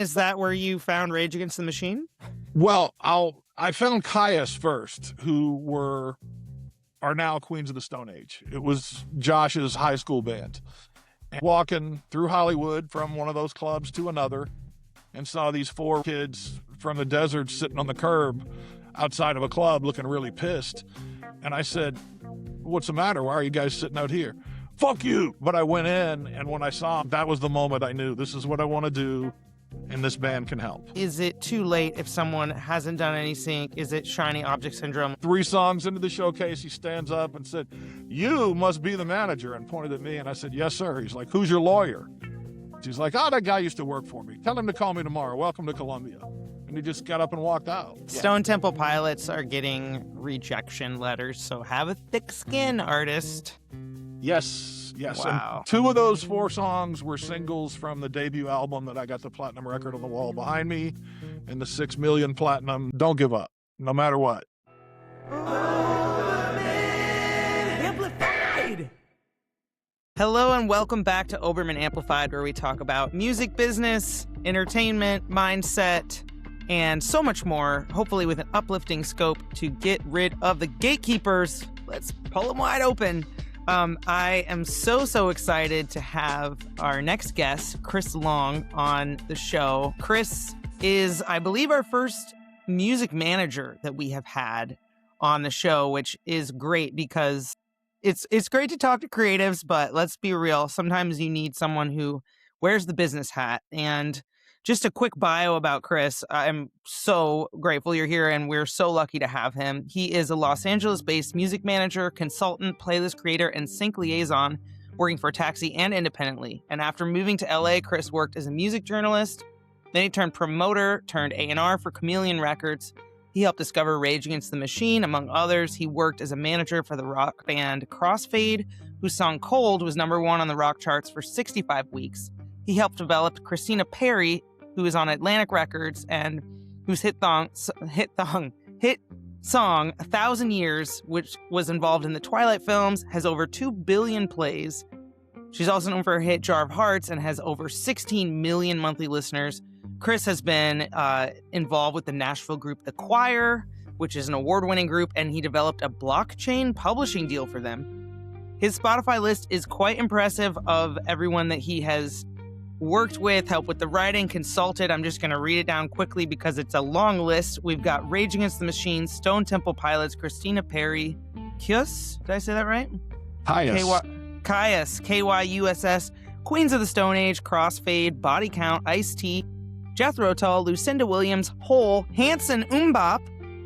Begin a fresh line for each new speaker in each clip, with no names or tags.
Is that where you found Rage Against the Machine?
Well, I found Caius first, who are now Queens of the Stone Age. It was Josh's high school band. And walking through Hollywood from one of those clubs to another, and saw these 4 kids from the desert sitting on the curb outside of a club looking really pissed. And I said, "What's the matter? Why are you guys sitting out here?" "Fuck you!" But I went in, and when I saw them, that was the moment I knew this is what I want to do, and this band can help.
Is it too late if someone hasn't done any sync? Is it shiny object syndrome?
3 songs into the showcase, he stands up and said, "You must be the manager," and pointed at me, and I said, "Yes, sir." He's like, "Who's your lawyer?" She's like, "Oh, that guy used to work for me. Tell him to call me tomorrow. Welcome to Columbia." And he just got up and walked out.
Stone Temple Pilots are getting rejection letters, so have a thick skin, artist.
Yes.
Wow.
And 2 of those 4 songs were singles from the debut album that I got the platinum record on the wall behind me, and the 6 million platinum. Don't give up, no matter what.
Amplified. Hello and welcome back to Oberman Amplified, where we talk about music business, entertainment, mindset, and so much more, hopefully with an uplifting scope to get rid of the gatekeepers. Let's pull them wide open. I am so excited to have our next guest, Chris Long, on the show. Chris is, I believe, our first music manager that we have had on the show, which is great because it's great to talk to creatives, but let's be real. Sometimes you need someone who wears the business hat. And just a quick bio about Chris. I'm so grateful you're here, and we're so lucky to have him. He is a Los Angeles-based music manager, consultant, playlist creator, and sync liaison, working for Taxi and independently. And after moving to LA, Chris worked as a music journalist. Then he turned promoter, turned A&R for Chameleon Records. He helped discover Rage Against the Machine, among others. He worked as a manager for the rock band Crossfade, whose song Cold was #1 on the rock charts for 65 weeks. He helped develop Christina Perri, who is on Atlantic Records and whose hit song 1,000 Years, which was involved in the Twilight films, has over 2 billion plays. She's also known for her hit Jar of Hearts and has over 16 million monthly listeners. Chris has been involved with the Nashville group The Choir, which is an award-winning group, and he developed a blockchain publishing deal for them. His Spotify list is quite impressive of everyone that he has worked with, helped with the writing, consulted. I'm just going to read it down quickly because it's a long list. We've got Rage Against the Machine, Stone Temple Pilots, Christina Perri, Kyuss, did I say that right? Kyuss, Kyuss, Queens of the Stone Age, Crossfade, Body Count, Ice-T, Jethro Tull, Lucinda Williams, Hole, Hanson Umbop,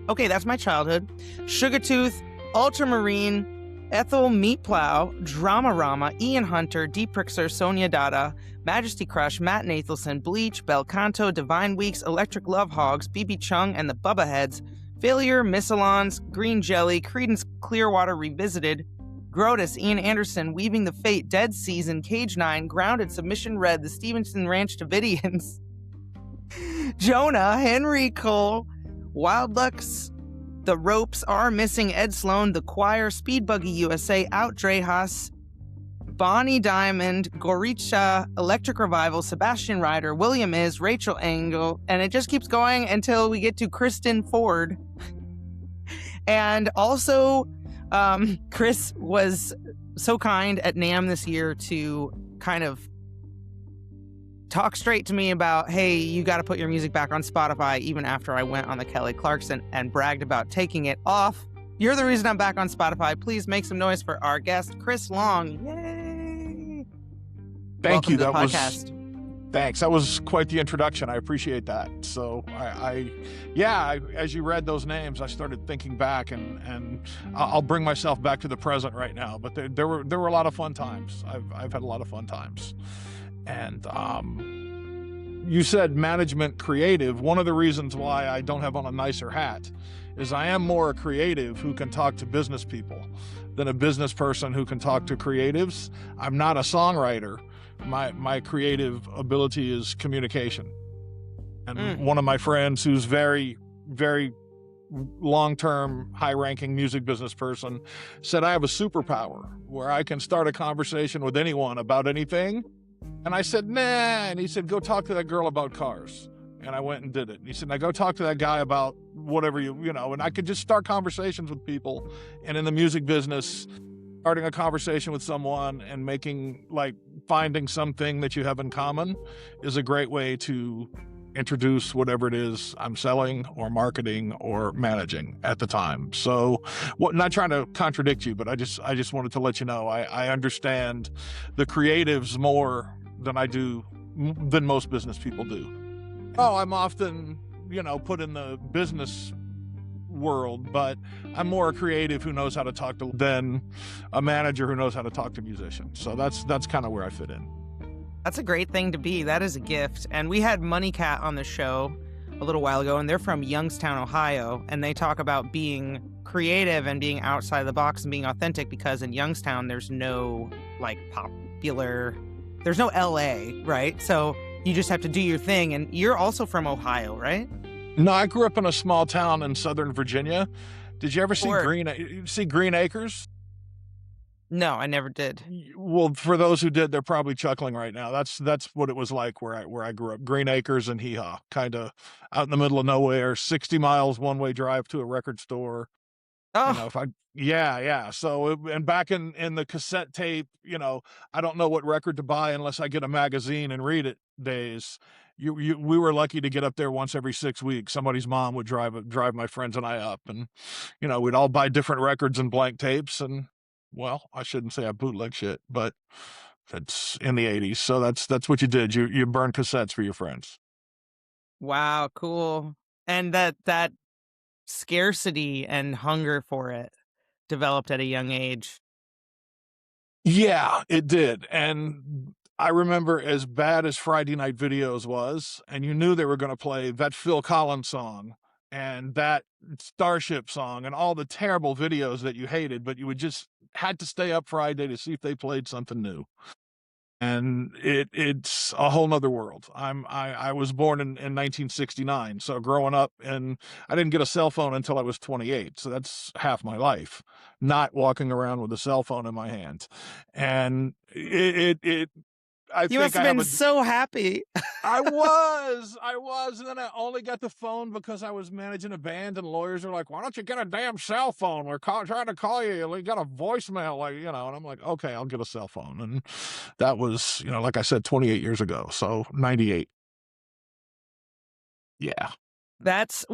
okay, that's my childhood, Sugartooth, Ultramarine, Ethel Meatplow, Dramarama, Ian Hunter, Deep Prixer, Sonia Dada, Majesty Crush, Matt Nathelson, Bleach, Bel Canto, Divine Weeks, Electric Love Hogs, BB Chung and the Bubba Heads, Failure, Missalons, Green Jelly, Creedence Clearwater Revisited, Grotus, Ian Anderson, Weaving the Fate, Dead Season, Cage 9, Grounded, Submission Red, The Stevenson Ranch Davidians, Jonah, Henry Cole, Wild Lux, The Ropes, Are Missing, Ed Sloan, The Choir, Speed Buggy USA, Out Drehas, Bonnie Diamond, Goricha, Electric Revival, Sebastian Ryder, William Is, Rachel Engel, and it just keeps going until we get to Kristen Ford. And also, Chris was so kind at NAMM this year to kind of talk straight to me about, hey, you got to put your music back on Spotify, even after I went on the Kelly Clarkson and bragged about taking it off. You're the reason I'm back on Spotify. Please make some noise for our guest, Chris Long. Yay!
Thank you.
Podcast.
Thanks. That was quite the introduction. I appreciate that. So as you read those names, I started thinking back, and I'll bring myself back to the present right now. But there were a lot of fun times. I've had a lot of fun times. And you said management creative. One of the reasons why I don't have on a nicer hat is I am more a creative who can talk to business people than a business person who can talk to creatives. I'm not a songwriter. My creative ability is communication. And one of my friends who's very, very long-term, high-ranking music business person said I have a superpower where I can start a conversation with anyone about anything And I said, nah. And he said, go talk to that girl about cars. And I went and did it. And he said, now go talk to that guy about whatever you know. And I could just start conversations with people. And in the music business, starting a conversation with someone and finding something that you have in common is a great way to introduce whatever it is I'm selling or marketing or managing at the time. So, not trying to contradict you, but I just wanted to let you know I understand the creatives more than most business people do. Oh, I'm often, put in the business world, but I'm more a creative who knows how to talk to than a manager who knows how to talk to musicians. So that's kind of where I fit in.
That's a great thing to be. That is a gift. And we had Money Cat on the show a little while ago, and they're from Youngstown, Ohio, and they talk about being creative and being outside the box and being authentic, because in Youngstown there's no there's no LA, right? So you just have to do your thing. And you're also from Ohio, right?
No, I grew up in a small town in Southern Virginia. Did you ever see Green Acres?
No, I never did.
Well, for those who did, they're probably chuckling right now. That's what it was like where I grew up. Green Acres and Hee Haw, kind of out in the middle of nowhere, 60 miles one-way drive to a record store.
Oh,
yeah. So, and back in the cassette tape, I don't know what record to buy unless I get a magazine and read it days. We were lucky to get up there once every 6 weeks. Somebody's mom would drive my friends and I up, and we'd all buy different records and blank tapes. And well, I shouldn't say I bootleg shit, but that's in the 80s. So that's what you did. You burned cassettes for your friends.
wow, cool. And that scarcity and hunger for it developed at a young age.
Yeah, it did. And I remember, as bad as Friday Night Videos was, and you knew they were going to play that Phil Collins song and that Starship song and all the terrible videos that you hated, but you had to stay up Friday to see if they played something new. And it's a whole nother world. I was born in 1969, so growing up, and I didn't get a cell phone until I was 28. So that's half my life, not walking around with a cell phone in my hand. And
You must have been so happy.
I was, and then I only got the phone because I was managing a band, and lawyers were like, "Why don't you get a damn cell phone? We're trying to call you. We got a voicemail, And I'm like, "Okay, I'll get a cell phone." And that was, like I said, 28 years ago, so 98. Yeah.
That's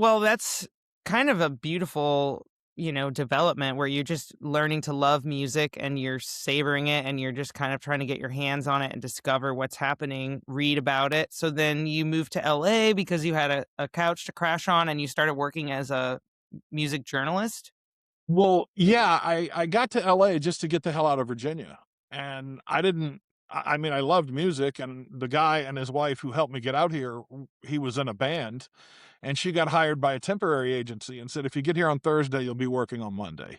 kind of a beautiful, development where you're just learning to love music and you're savoring it and you're just kind of trying to get your hands on it and discover what's happening, read about it. So then you moved to LA because you had a couch to crash on and you started working as a music journalist.
Well, yeah, I got to LA just to get the hell out of Virginia. And I mean, I loved music, and the guy and his wife who helped me get out here, he was in a band, and she got hired by a temporary agency and said, if you get here on Thursday, you'll be working on Monday.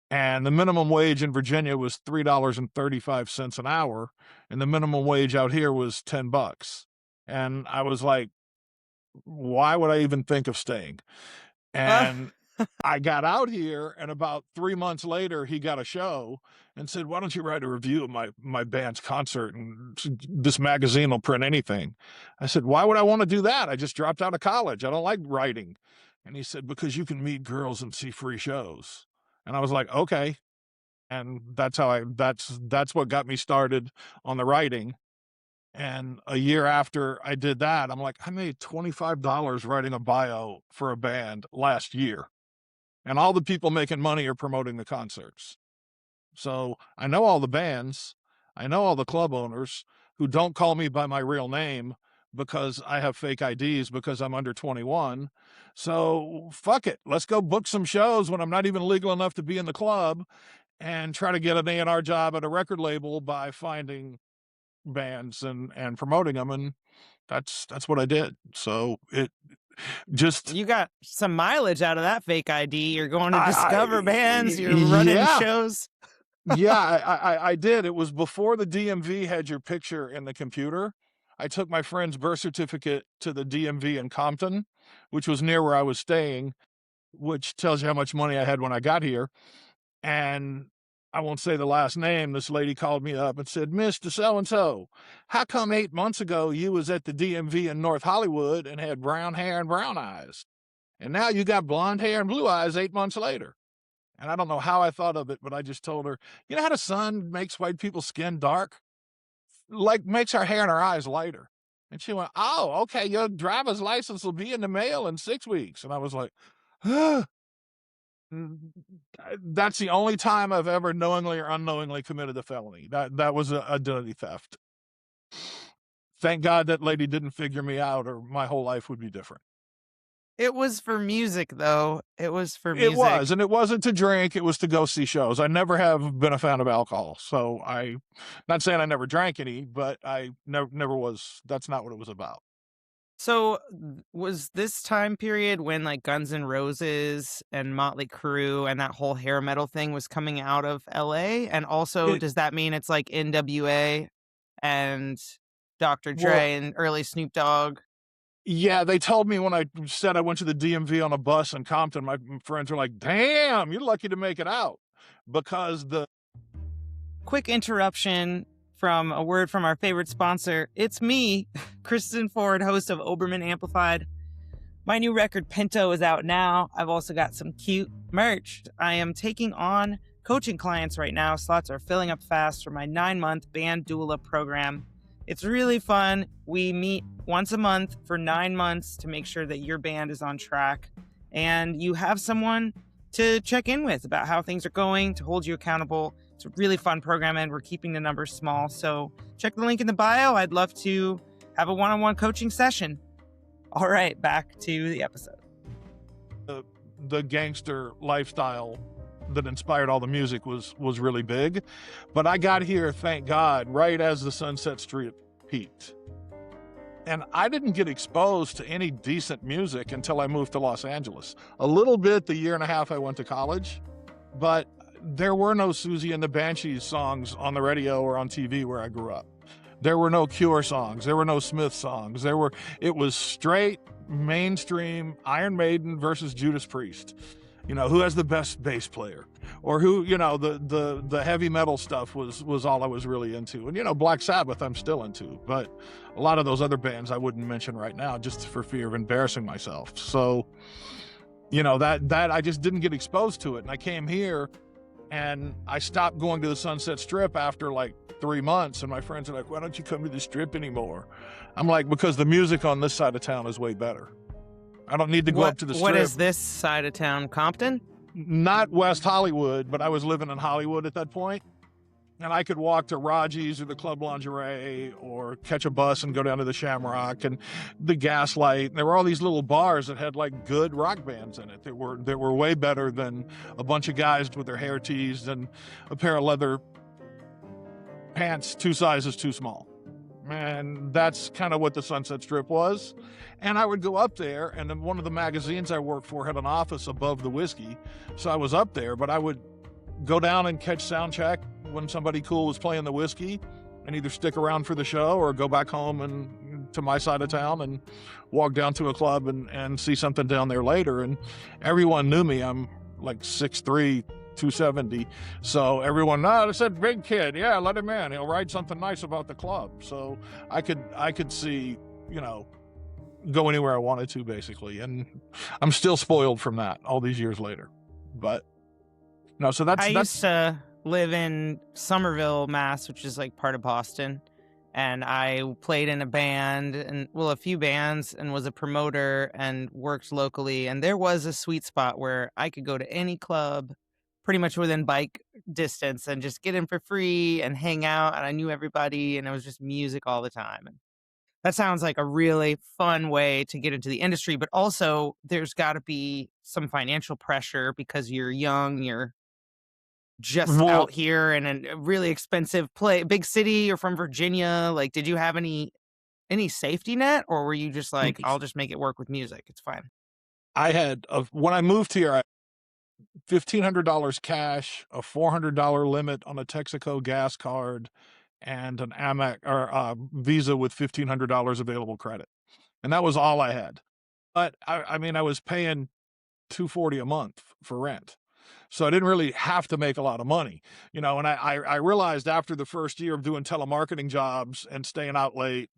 And the minimum wage in Virginia was $3.35 an hour, and the minimum wage out here was $10. And I was like, why would I even think of staying? And I got out here, and about 3 months later, he got a show and said, why don't you write a review of my band's concert, and this magazine will print anything. I said, why would I want to do that? I just dropped out of college. I don't like writing. And he said, because you can meet girls and see free shows. And I was like, okay. And that's what got me started on the writing. And a year after I did that, I'm like, I made $25 writing a bio for a band last year. And all the people making money are promoting the concerts. So I know all the bands. I know all the club owners who don't call me by my real name because I have fake IDs because I'm under 21. So fuck it. Let's go book some shows when I'm not even legal enough to be in the club, and try to get an A&R job at a record label by finding bands and promoting them. And that's what I did. So
you got some mileage out of that fake ID. You're going to discover bands. You're running shows.
Yeah, I did. It was before the DMV had your picture in the computer. I took my friend's birth certificate to the DMV in Compton, which was near where I was staying, which tells you how much money I had when I got here. And I won't say the last name. This lady called me up and said, Mr. So-and-so, how come 8 months ago you was at the DMV in North Hollywood and had brown hair and brown eyes? And now you got blonde hair and blue eyes 8 months later. And I don't know how I thought of it, but I just told her, you know how the sun makes white people's skin dark? Like makes our hair and our eyes lighter. And she went, oh, okay, your driver's license will be in the mail in 6 weeks. And I was like, that's the only time I've ever knowingly or unknowingly committed a felony. That was a identity theft. Thank God that lady didn't figure me out, or my whole life would be different.
It was for music, though. It was for
It
music.
was, and it wasn't to drink. It was to go see shows. I never have been a fan of alcohol, so not saying I never drank any, but I never was. That's not what it was about.
So, was this time period when like Guns N' Roses and Motley Crue and that whole hair metal thing was coming out of LA? And also,
It,
does that mean it's like NWA and Dr.
well,
Dre and early Snoop Dogg?
yeah, they told me when I said I went to the DMV on a bus in Compton, my friends were like, damn, you're lucky to make it out. Because
Quick interruption from a word from our favorite sponsor. It's me, Kristen Ford, host of Oberman Amplified. My new record, Pinto, is out now. I've also got some cute merch. I am taking on coaching clients right now. Slots are filling up fast for my 9-month band doula program. It's really fun. We meet once a month for 9 months to make sure that your band is on track. And you have someone to check in with about how things are going, to hold you accountable. It's a really fun program, and we're keeping the numbers small. So check the link in the bio. I'd love to have a one-on-one coaching session. All right, back to the episode.
the gangster lifestyle that inspired all the music was really big. But I got here, thank God, right as the Sunset Strip peaked. And I didn't get exposed to any decent music until I moved to Los Angeles. A little bit the year and a half I went to college, but there were no Susie and the Banshees songs on the radio or on TV where I grew up. There were no Cure songs. There were no Smith songs. It was straight mainstream Iron Maiden versus Judas Priest. You know, who has the best bass player, or who, you know, the heavy metal stuff was all I was really into. And, you know, Black Sabbath I'm still into, but a lot of those other bands I wouldn't mention right now just for fear of embarrassing myself. So, you know, that I just didn't get exposed to it. And I came here and I stopped going to the Sunset Strip after like 3 months. And my friends are like, why don't you come to the Strip anymore? I'm like, because the music on this side of town is way better. I don't need to go up to the Strip.
What is this side of town? Compton?
Not West Hollywood, but I was living in Hollywood at that point. And I could walk to Raji's or the Club Lingerie or catch a bus and go down to the Shamrock and the Gaslight. And there were all these little bars that had like good rock bands in it. That were way better than a bunch of guys with their hair teased and a pair of leather pants 2 sizes too small. And that's kind of what the Sunset Strip was. And I would go up there, and then one of the magazines I worked for had an office above the whiskey. So I was up there, but I would go down and catch sound check when somebody cool was playing the whiskey and either stick around for the show or go back home and to my side of town and walk down to a club and see something down there later. And everyone knew me. I'm like 6'3", 270. So everyone, I said, big kid. Yeah, let him in. He'll write something nice about the club. So I could see, you know, go anywhere I wanted to, basically. And I'm still spoiled from that all these years later. But no, so that's...
I used to live in Somerville, Mass, which is like part of Boston. And I played in a band and, well, a few bands, and was a promoter and worked locally. And there was a sweet spot where I could go to any club pretty much within bike distance and just get in for free and hang out. And I knew everybody, and it was just music all the time. And that sounds like a really fun way to get into the industry. But also there's got to be some financial pressure because you're young, you're just out here in a really expensive big city. You're from Virginia. Like, did you have any safety net, or were you just like, I'll just make it work with music, it's fine?
I had, when I moved here, $1,500 cash, a $400 limit on a Texaco gas card, and an Amex or Visa with $1,500 available credit. And that was all I had. But I mean, I was paying $240 a month for rent. So I didn't really have to make a lot of money, and I realized after the first year of doing telemarketing jobs and staying out late,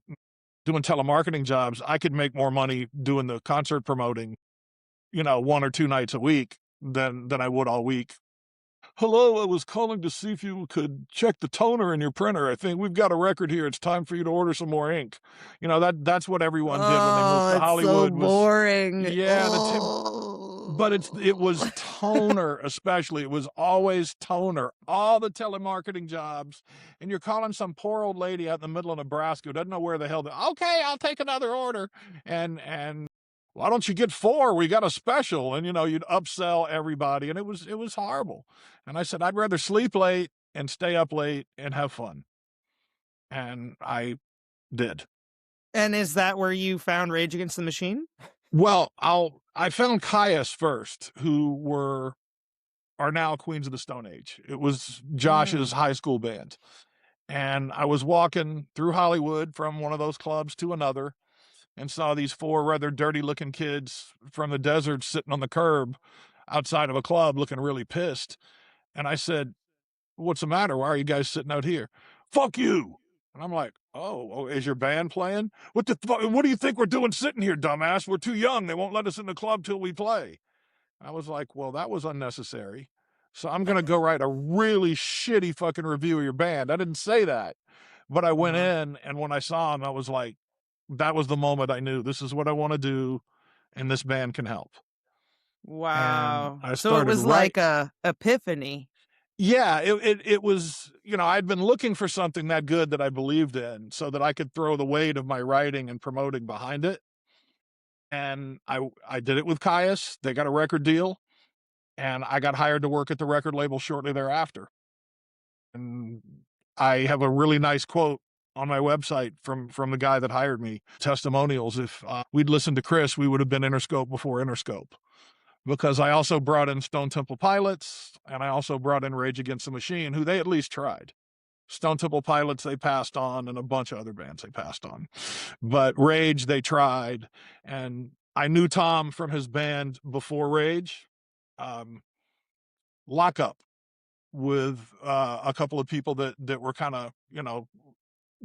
doing telemarketing jobs, I could make more money doing the concert promoting, 1 or 2 nights a week than I would all week. Hello, I was calling to see if you could check the toner in your printer. I think we've got a record here. It's time for you to order some more ink. That's what everyone did when they moved
Oh,
to
it's so
Hollywood was,
boring.
yeah, but it was
Oh.
toner, especially. It was always toner. All the telemarketing jobs, and you're calling some poor old lady out in the middle of Nebraska who doesn't know where the hell. Okay, I'll take another order, and why don't you get four? We got a special, and you'd upsell everybody, and it was horrible. And I said I'd rather sleep late and stay up late and have fun, and I did.
And is that where you found Rage Against the Machine?
Well, I found Caius first, who are now Queens of the Stone Age. It was Josh's
Mm.
high school band. And I was walking through Hollywood from one of those clubs to another and saw these four rather dirty looking kids from the desert sitting on the curb outside of a club looking really pissed. And I said, "What's the matter? Why are you guys sitting out here?" "Fuck you." And I'm like, "Oh, is your band playing? What what do you think we're doing sitting here, dumbass? We're too young. They won't let us in the club till we play." I was like, "Well, that was unnecessary. So I'm going to go write a really shitty fucking review of your band." I didn't say that, but I went
Uh-huh.
in, and when I saw him, I was like, that was the moment I knew this is what I want to do, and this band can help. And
Wow.
I
So it
started
was
right.
like a epiphany.
Yeah, it was, I'd been looking for something that good that I believed in so that I could throw the weight of my writing and promoting behind it. And I did it with Caius. They got a record deal, and I got hired to work at the record label shortly thereafter. And I have a really nice quote on my website from the guy that hired me. Testimonials. If we'd listened to Chris, we would have been Interscope before Interscope, because I also brought in Stone Temple Pilots, and I also brought in Rage Against the Machine, who they at least tried. Stone Temple Pilots they passed on, and a bunch of other bands they passed on, but Rage they tried. And I knew Tom from his band before Rage. Um, Lock Up with a couple of people that were kind of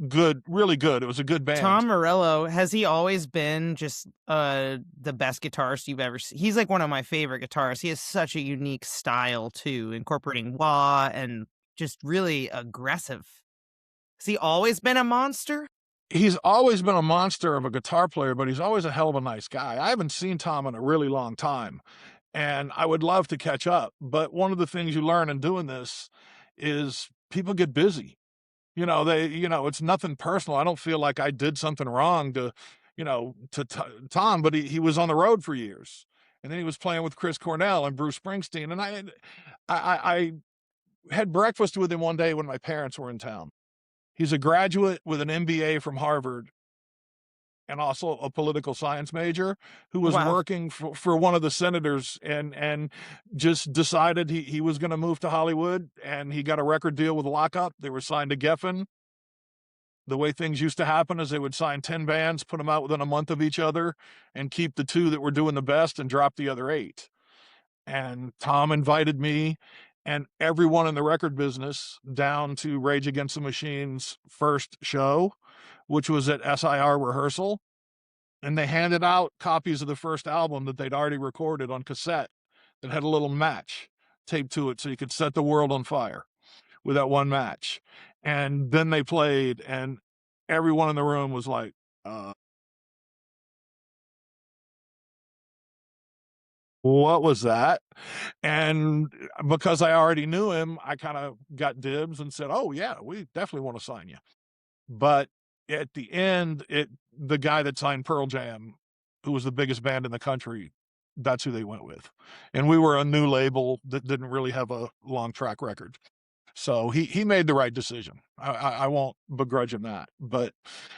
good, really good. It was a good band.
Tom Morello, has he always been just the best guitarist you've ever seen? He's like one of my favorite guitarists. He has such a unique style too, incorporating wah and just really aggressive. Has he always been a monster?
He's always been a monster of a guitar player, but he's always a hell of a nice guy. I haven't seen Tom in a really long time, and I would love to catch up. But one of the things you learn in doing this is people get busy. It's nothing personal. I don't feel like I did something wrong to Tom, but he was on the road for years, and then he was playing with Chris Cornell and Bruce Springsteen. And I had breakfast with him one day when my parents were in town. He's a graduate with an MBA from Harvard and also a political science major, who was
Wow.
working for one of the senators, and just decided he was going to move to Hollywood, and he got a record deal with Lockup. They were signed to Geffen. The way things used to happen is they would sign 10 bands, put them out within a month of each other, and keep the two that were doing the best and drop the other eight. And Tom invited me and everyone in the record business down to Rage Against the Machine's first show, which was at SIR rehearsal. And they handed out copies of the first album that they'd already recorded on cassette that had a little match taped to it so you could set the world on fire with that one match. And then they played, and everyone in the room was like, what was that? And because I already knew him, I kind of got dibs and said, "Oh yeah, we definitely want to sign you." But at the end, the guy that signed Pearl Jam, who was the biggest band in the country, that's who they went with. And we were a new label that didn't really have a long track record. So he made the right decision. I won't begrudge him that. But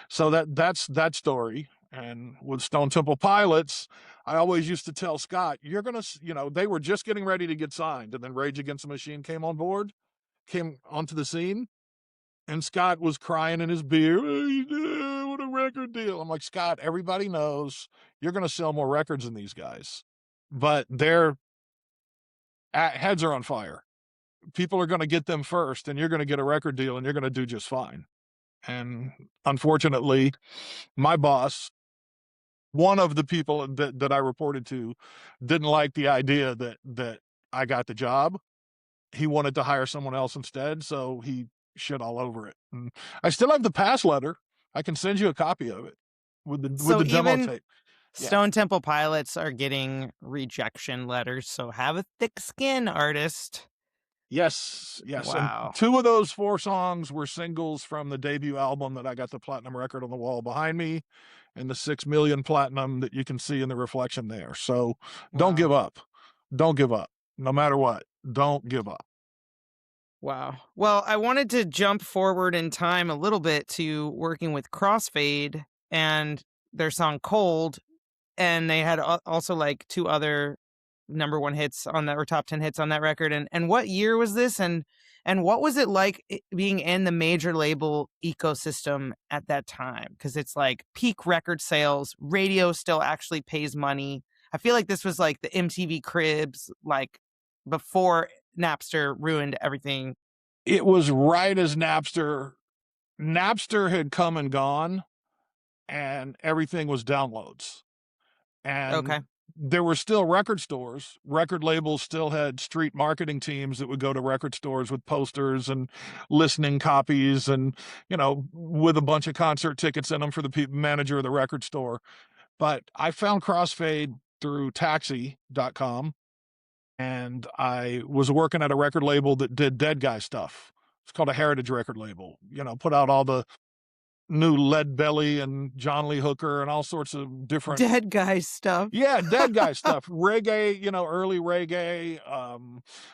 so that's that story. And with Stone Temple Pilots, I always used to tell Scott, "You're gonna, they were just getting ready to get signed, and then Rage Against the Machine came onto the scene, and Scott was crying in his beer. What a record deal!" I'm like, "Scott, everybody knows you're gonna sell more records than these guys, but they're heads are on fire. People are going to get them first, and you're going to get a record deal, and you're going to do just fine. And unfortunately, my boss, one of the people that I reported to, didn't like the idea that I got the job. He wanted to hire someone else instead, so he shit all over it. And I still have the pass letter. I can send you a copy of it with
So
the demo
even
tape. Yeah.
Stone Temple Pilots are getting rejection letters, so have a thick skin, artist.
Yes, yes. And
Wow.
2 of those 4 songs were singles from the debut album that I got the platinum record on the wall behind me, and the 6 million platinum that you can see in the reflection there. So don't
Wow.
give up. Don't give up. No matter what, don't give up.
Wow. Well, I wanted to jump forward in time a little bit to working with Crossfade and their song Cold. And they had also like 2 other #1 hits on that, or top 10 hits on that record. And what year was this? And what was it like being in the major label ecosystem at that time? Because it's like peak record sales, radio still actually pays money. I feel like this was like the MTV Cribs, like before Napster ruined everything.
It was right as Napster had come and gone, and everything was downloads. And
Okay.
there were still record stores. Record labels still had street marketing teams that would go to record stores with posters and listening copies and, with a bunch of concert tickets in them for the manager of the record store. But I found Crossfade through taxi.com, and I was working at a record label that did dead guy stuff. It's called a heritage record label, put out all the new Lead Belly and John Lee Hooker and all sorts of different.
Dead guy stuff.
Yeah, dead guy stuff, reggae, early reggae.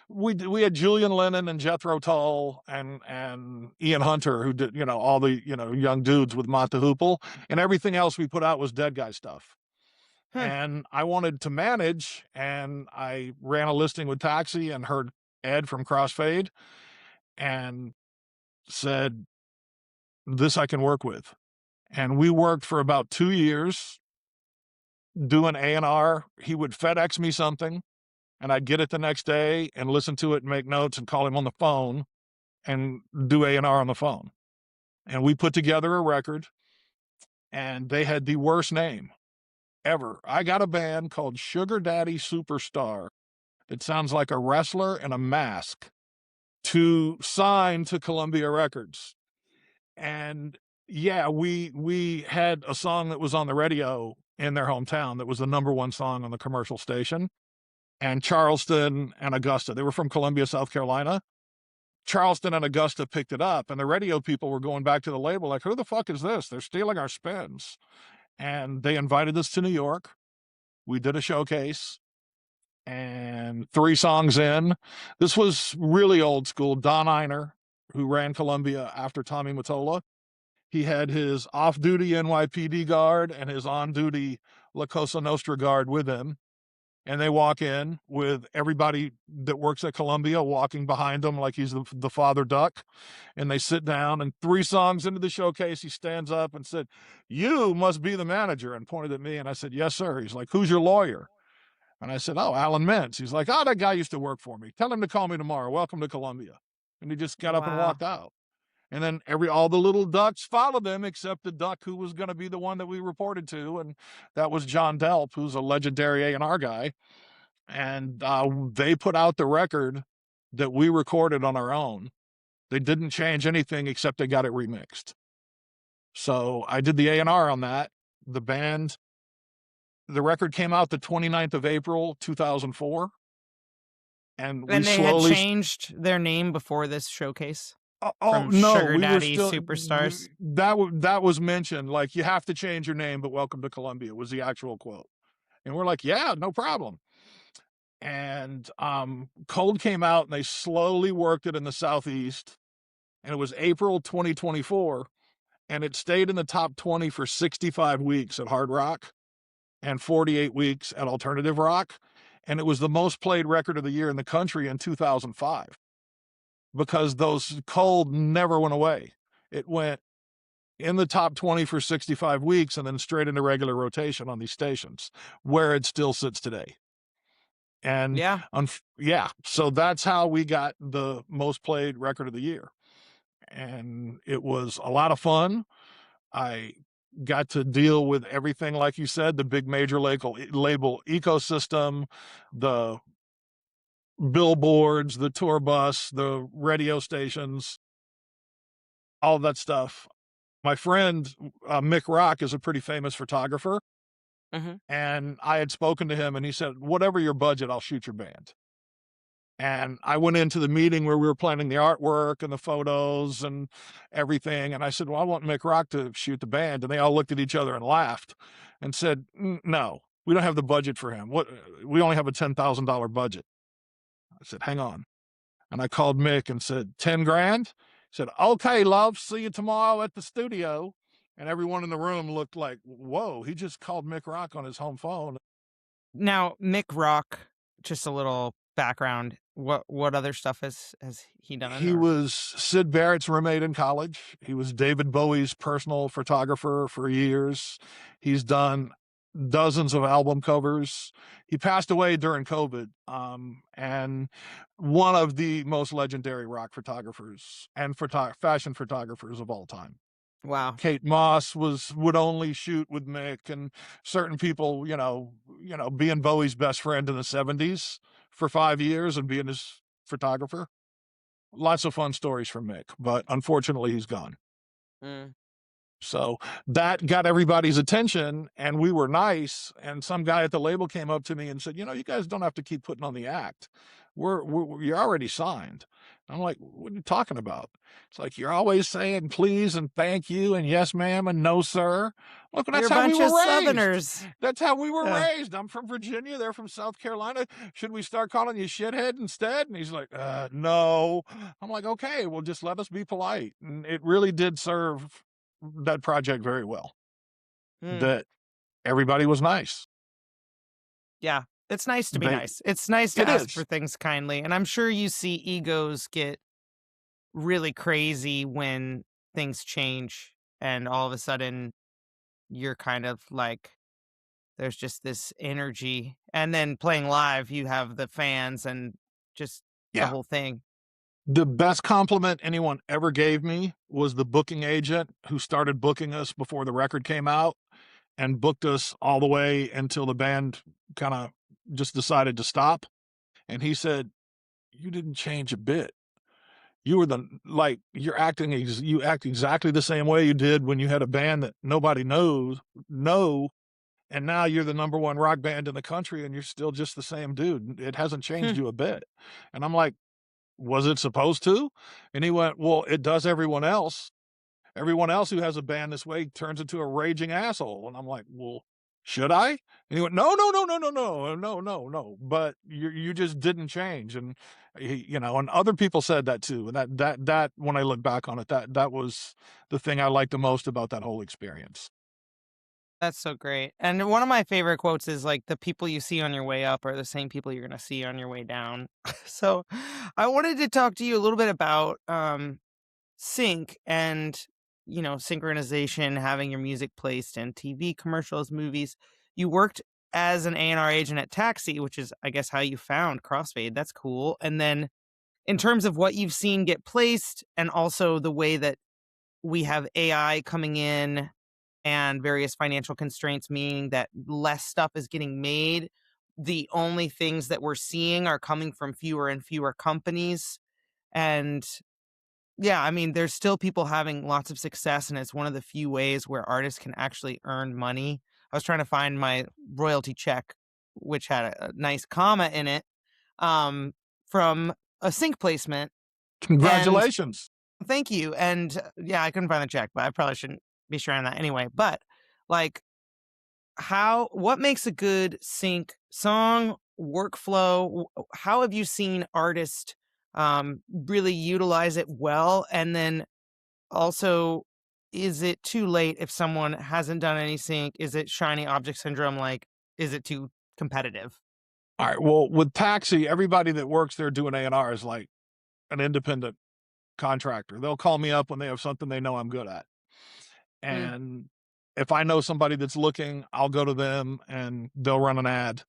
We had Julian Lennon and Jethro Tull and Ian Hunter, who did all the young dudes with Mott the Hoople, and everything else we put out was dead guy stuff.
Huh.
And I wanted to manage, and I ran a listing with Taxi and heard Ed from Crossfade, and said, "This I can work with." And we worked for about 2 years doing A&R. He would FedEx me something, and I'd get it the next day and listen to it and make notes and call him on the phone and do A&R on the phone. And we put together a record, and they had the worst name ever. I got a band called Sugar Daddy Superstar. It sounds like a wrestler in a mask, to sign to Columbia Records. And yeah, we had a song that was on the radio in their hometown that was the #1 song on the commercial station. And Charleston and Augusta, they were from Columbia, South Carolina. Charleston and Augusta picked it up, and the radio people were going back to the label like, "Who the fuck is this? They're stealing our spins." And they invited us to New York. We did a showcase, and 3 songs in, this was really old school. Don Einer, who ran Columbia after Tommy Mottola, he had his off-duty NYPD guard and his on-duty La Cosa Nostra guard with him. And they walk in with everybody that works at Columbia walking behind him like he's the father duck. And they sit down, and 3 songs into the showcase, he stands up and said, "You must be the manager," and pointed at me. And I said, "Yes, sir." He's like, "Who's your lawyer?" And I said, "Oh, Alan Mintz." He's like, "Oh, that guy used to work for me. Tell him to call me tomorrow. Welcome to Columbia." And he just got up and
Wow.
walked out. And then all the little ducks followed him, except the duck who was going to be the one that we reported to. And that was John Delp, who's a legendary A&R guy. And they put out the record that we recorded on our own. They didn't change anything except they got it remixed. So I did the A&R on that. The record came out the 29th of April, 2004. And we
And they had
slowly...
changed their name before this showcase
Oh
from
no,
Sugar
we were
Daddy
still...
Superstars.
That was mentioned, like, you have to change your name, but welcome to Columbia was the actual quote. And we're like, yeah, no problem. And Cold came out, and they slowly worked it in the Southeast, and it was April 2024, and it stayed in the top 20 for 65 weeks at Hard Rock and 48 weeks at Alternative Rock, and it was the most played record of the year in the country in 2005, because those Cold never went away. It went in the top 20 for 65 weeks and then straight into regular rotation on these stations, where it still sits today. And
Yeah.
yeah, so that's how we got the most played record of the year. And it was a lot of fun. I got to deal with everything, like you said, the big major label ecosystem, the billboards, the tour bus, the radio stations, all that stuff. My friend Mick Rock is a pretty famous photographer,
Hmm.
and I had spoken to him, and he said, "Whatever your budget, I'll shoot your band." And I went into the meeting where we were planning the artwork and the photos and everything. And I said, "Well, I want Mick Rock to shoot the band." And they all looked at each other and laughed and said, No, we don't have the budget for him. We only have a $10,000 budget." I said, "Hang on." And I called Mick and said, 10 grand? He said, "Okay, love, see you tomorrow at the studio." And everyone in the room looked like, whoa, he just called Mick Rock on his home phone.
Now, Mick Rock, just a little background. What other stuff has he done?
He
Or
was Sid Barrett's roommate in college. He was David Bowie's personal photographer for years. He's done dozens of album covers. He passed away during COVID, and one of the most legendary rock photographers and fashion photographers of all time.
wow.
Kate Moss would only shoot with Mick, and certain people, being Bowie's best friend in the '70s for 5 years and being his photographer. Lots of fun stories from Mick, but unfortunately he's gone.
Mm.
So that got everybody's attention, and we were nice. And some guy at the label came up to me and said, "You guys don't have to keep putting on the act. You're already signed." I'm like, "What are you talking about?" It's like, "You're always saying please and thank you and yes, ma'am, and no, sir." Look,
You're
that's
a
how we
bunch of
were raised.
Southerners.
That's how we were
Yeah.
raised. I'm from Virginia. They're from South Carolina. Should we start calling you shithead instead? And he's like, no. I'm like, okay, well, just let us be polite. And it really did serve that project very well.
Mm.
That everybody was nice.
Yeah. It's nice to be
They
nice. It's nice to
it
ask for
is.
things kindly. And I'm sure you see egos get really crazy when things change and all of a sudden you're kind of like there's just this energy. And then playing live, you have the fans and just the
Yeah.
whole thing.
The best compliment anyone ever gave me was the booking agent who started booking us before the record came out and booked us all the way until the band kind of just decided to stop. And he said, "You didn't change a bit. You were you act exactly the same way you did when you had a band that nobody know, and now you're the number one rock band in the country and you're still just the same dude. It hasn't changed
Hmm.
you a bit." And I'm like, "Was it supposed to?" And he went, "Well, it does everyone else. Everyone else who has a band this way turns into a raging asshole." And I'm like, "Well, should I?" And he went, "No, no, no, no, no, no, no, no, no. But you just didn't change." And and other people said that too. And that when I look back on it, that was the thing I liked the most about that whole experience.
That's so great. And one of my favorite quotes is like the people you see on your way up are the same people you're going to see on your way down. So I wanted to talk to you a little bit about sync and synchronization, having your music placed in TV commercials, movies. You worked as an A&R agent at Taxi, which is I guess how you found Crossfade. That's cool. And then in terms of what you've seen get placed and also the way that we have AI coming in and various financial constraints, meaning that less stuff is getting made. The only things that we're seeing are coming from fewer and fewer companies. And yeah, I mean, there's still people having lots of success, and it's one of the few ways where artists can actually earn money. I was trying to find my royalty check, which had a nice comma in it, from a sync placement. And
Congratulations.
thank you. And yeah, I couldn't find the check, but I probably shouldn't be sharing that anyway. But like, what makes a good sync song workflow? How have you seen artists really utilize it well? And then also, is it too late if someone hasn't done any sync? Is it shiny object syndrome? Like, is it too competitive?
All right. Well, with Taxi, everybody that works there doing A&R is like an independent contractor. They'll call me up when they have something they know I'm good at.
Mm,
And if I know somebody that's looking, I'll go to them and they'll run an ad.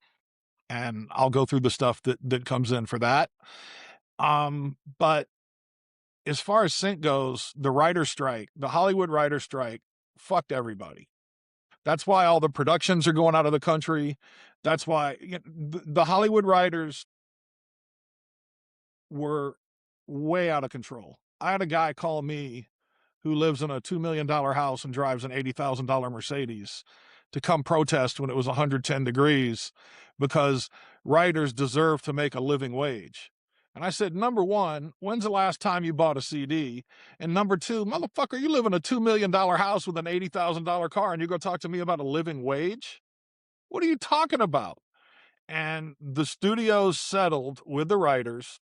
and I'll go through the stuff that comes in for that. But as far as sync goes, the writer's strike, the Hollywood writer's strike, fucked everybody. That's why all the productions are going out of the country. That's why the Hollywood writers were way out of control. I had a guy call me who lives in a $2 million house and drives an $80,000 Mercedes to come protest when it was 110 degrees because writers deserve to make a living wage. And I said, number one, when's the last time you bought a CD? And number two, motherfucker, you live in a $2 million house with an $80,000 car and you go talk to me about a living wage? What are you talking about? And the studios settled with the writers.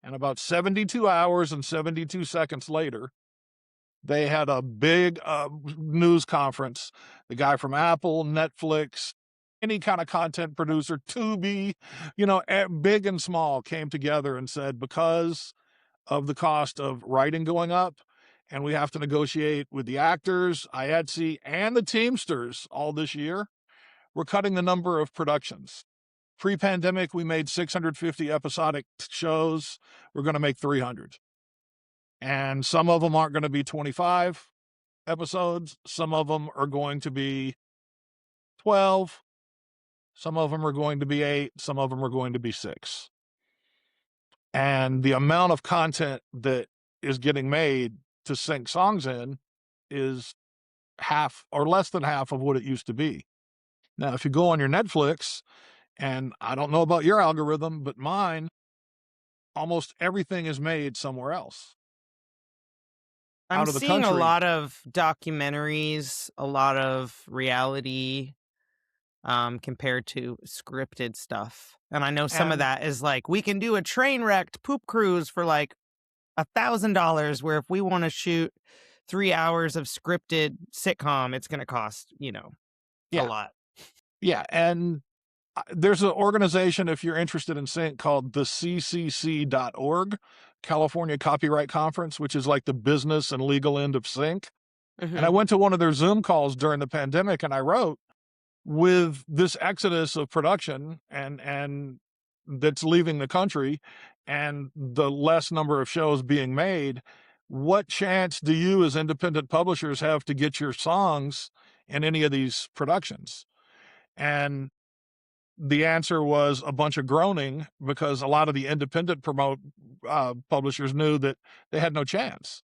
And about 72 hours and 72 seconds later, they had a big news conference. The guy from Apple, Netflix, any kind of content producer, Tubi, big and small came together and said, because of the cost of writing going up, and we have to negotiate with the actors, IATSE, and the Teamsters all this year, we're cutting the number of productions. Pre-pandemic, we made 650 episodic shows. We're going to make 300. And some of them aren't going to be 25 episodes. Some of them are going to be 12. Some of them are going to be 8. Some of them are going to be 6. And the amount of content that is getting made to sync songs in is half or less than half of what it used to be. Now, if you go on your Netflix, and I don't know about your algorithm, but mine, almost everything is made somewhere else.
I'm
Out of the
seeing a
country.
lot of documentaries, a lot of reality compared to scripted stuff. And I know some of
And
that is like, we can do a train wrecked poop cruise for like $1,000, where if we want to shoot 3 hours of scripted sitcom, it's going to cost, a
yeah,
lot.
yeah. And there's an organization, if you're interested in sync, called the ccc.org, California Copyright Conference, which is like the business and legal end of sync. And I went to one of their Zoom calls during the pandemic, and I wrote, with this exodus of production and that's leaving the country and the less number of shows being made, what chance do you as independent publishers have to get your songs in any of these productions? And the answer was a bunch of groaning, because a lot of the independent publishers knew that they had no chance.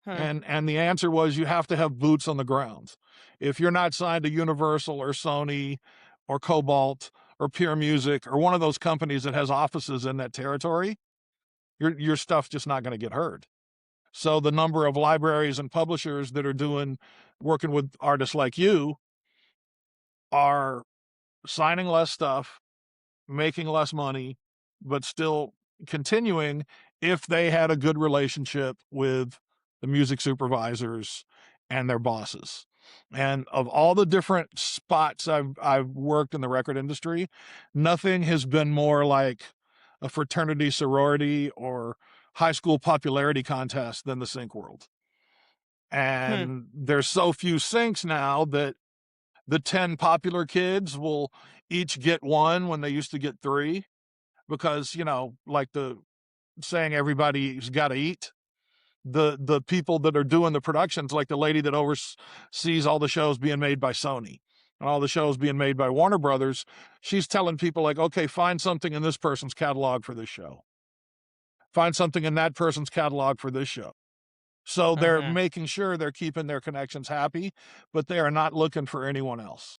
And the answer was, you have to have boots on the ground. If you're not signed to Universal or Sony or Cobalt or Pure Music or one of those companies that has offices in that territory, your stuff's just not going to get heard. So the number of libraries and publishers that are working with artists like you are signing less stuff, making less money, but still continuing if they had a good relationship with the music supervisors and their bosses. And of all the different spots I've worked in the record industry, nothing has been more like a fraternity, sorority, or high school popularity contest than the sync world. And there's so few syncs now that the 10 popular kids will each get one when they used to get 3, because, like the saying, everybody's got to eat. The people that are doing the productions, like the lady that oversees all the shows being made by Sony and all the shows being made by Warner Brothers, she's telling people like, okay, find something in this person's catalog for this show. Find something in that person's catalog for this show. So they're making sure they're keeping their connections happy, but they are not looking for anyone else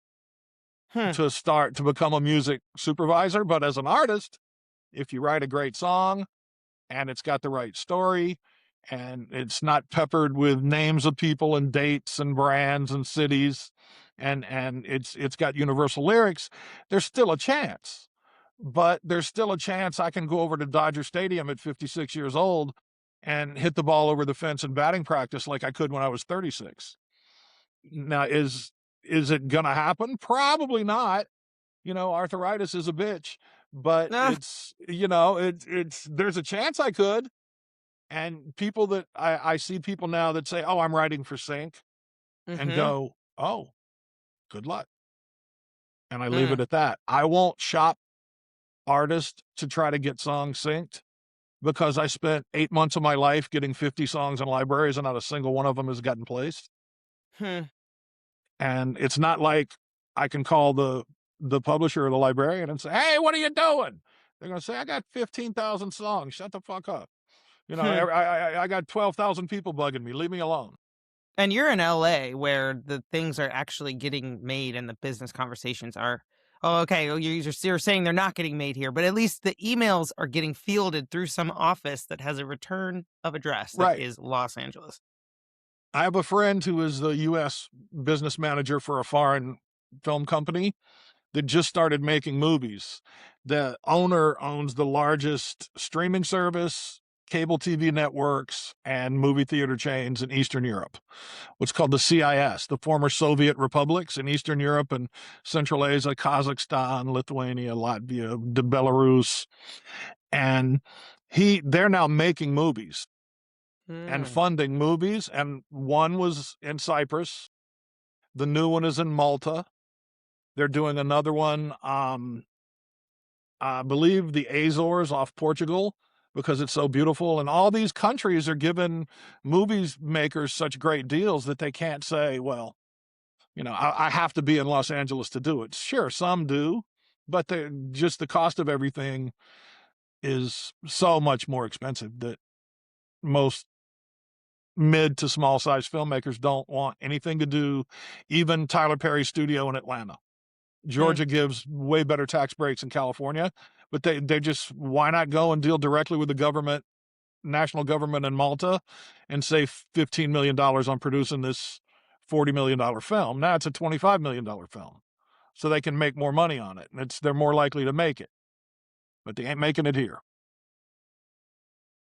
to become a music supervisor. But as an artist, if you write a great song and it's got the right story and it's not peppered with names of people and dates and brands and cities, and it's got universal lyrics, there's still a chance. But there's still a chance I can go over to Dodger Stadium at 56 years old and hit the ball over the fence in batting practice like I could when I was 36. Now, is it gonna happen? Probably not. Arthritis is a bitch, but it's there's a chance I could. And people that I see people now that say, oh, I'm writing for sync, and go, oh, good luck. And I leave it at that. I won't shop artist to try to get songs synced because I spent 8 months of my life getting 50 songs in libraries and not a single one of them has gotten placed.
Hmm.
And it's not like I can call the publisher or the librarian and say, "Hey, what are you doing?" They're going to say, "I got 15,000 songs. Shut the fuck up.
Hmm.
I got 12,000 people bugging me. Leave me alone."
And you're in LA where the things are actually getting made and the business conversations are, oh, okay, well, you're saying they're not getting made here, but at least the emails are getting fielded through some office that has a return of address that
Right.
is Los Angeles.
I have a friend who is the US business manager for a foreign film company that just started making movies. The owner owns the largest streaming service, cable TV networks, and movie theater chains in Eastern Europe. What's called the CIS, the former Soviet republics in Eastern Europe and Central Asia, Kazakhstan, Lithuania, Latvia, Belarus. And they're now making movies and
Hmm.
funding movies. And one was in Cyprus. The new one is in Malta. They're doing another one, I believe the Azores off Portugal because it's so beautiful. And all these countries are giving movies makers such great deals that they can't say, well, I have to be in Los Angeles to do it. Sure, some do, but just the cost of everything is so much more expensive that most mid to small size filmmakers don't want anything to do. Even Tyler Perry's studio in Atlanta.
Hmm.
Georgia gives way better tax breaks than California, but they just, why not go and deal directly with the government, national government in Malta, and save $15 million on producing this $40 million film? Now it's a $25 million film, so they can make more money on it. They're more likely to make it, but they ain't making it here.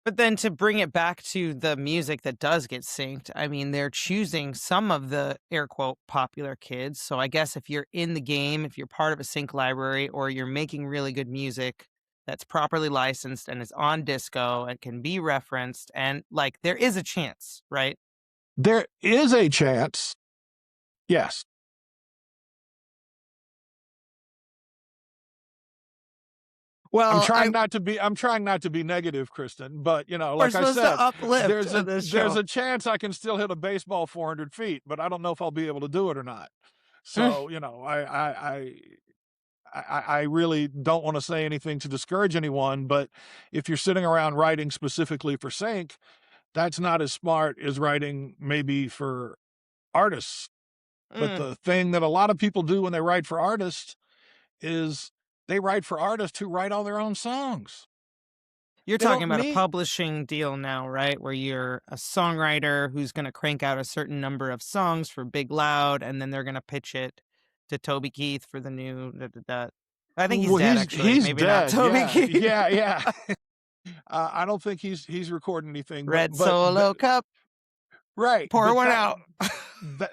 But then to bring it back to the music that does get synced, I mean, they're choosing some of the air quote popular kids. So I guess if you're in the game, if you're part of a sync library or you're making really good music that's properly licensed and is on disco and can be referenced, and like there is a chance, right?
There is a chance, yes.
Well,
I'm trying not to be negative, Kristen, but
we're
like I
supposed to
said,
uplift this
there's
show.
a chance I can still hit a baseball 400 feet, but I don't know if I'll be able to do it or not.
Mm.
So, I really don't want to say anything to discourage anyone, but if you're sitting around writing specifically for sync, that's not as smart as writing maybe for artists. But
Mm.
the thing that a lot of people do when they write for artists is they write for artists who write all their own songs.
You're
They
talking
don't
about a
need
publishing deal now, right? Where you're a songwriter who's going to crank out a certain number of songs for Big Loud, and then they're going to pitch it to Toby Keith for the new. I think he's
Well,
dead, actually.
he's
Maybe not
dead.
Toby
Yeah,
Keith.
yeah, yeah. I don't think he's recording anything,
Red Solo Cup,
right,
pour
but
one out.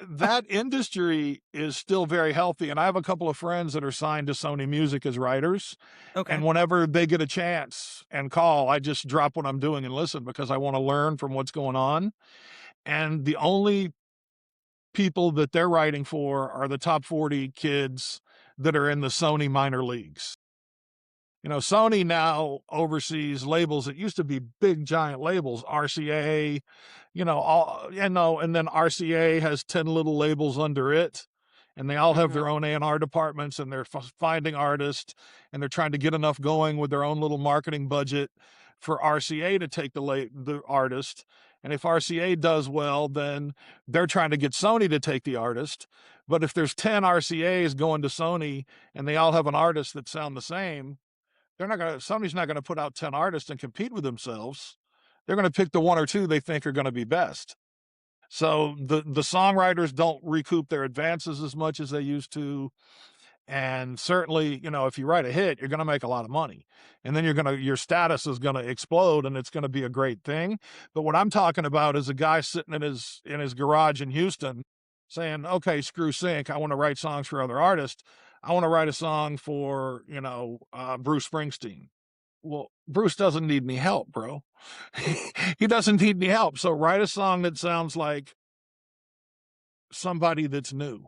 that industry is still very healthy. And I have a couple of friends that are signed to Sony Music as writers,
Okay.
and whenever they get a chance and call, I just drop what I'm doing and listen because I want to learn from what's going on. And the only people that they're writing for are the top 40 kids that are in the Sony minor leagues. Sony now oversees labels that used to be big giant labels, RCA, and then RCA has 10 little labels under it, and they all have
Hmm.
their own A&R departments, and they're finding artists, and they're trying to get enough going with their own little marketing budget for RCA to take the artist. And if RCA does well, then they're trying to get Sony to take the artist. But if there's 10 RCAs going to Sony and they all have an artist that sound the same, Sony's not gonna put out 10 artists and compete with themselves. They're gonna pick the one or two they think are gonna be best. So the songwriters don't recoup their advances as much as they used to. And certainly, if you write a hit, you're gonna make a lot of money. And then your status is gonna explode and it's gonna be a great thing. But what I'm talking about is a guy sitting in his garage in Houston saying, okay, screw sync. I want to write songs for other artists. I want to write a song for, Bruce Springsteen. Well, Bruce doesn't need any help, bro. He doesn't need any help. So write a song that sounds like somebody that's new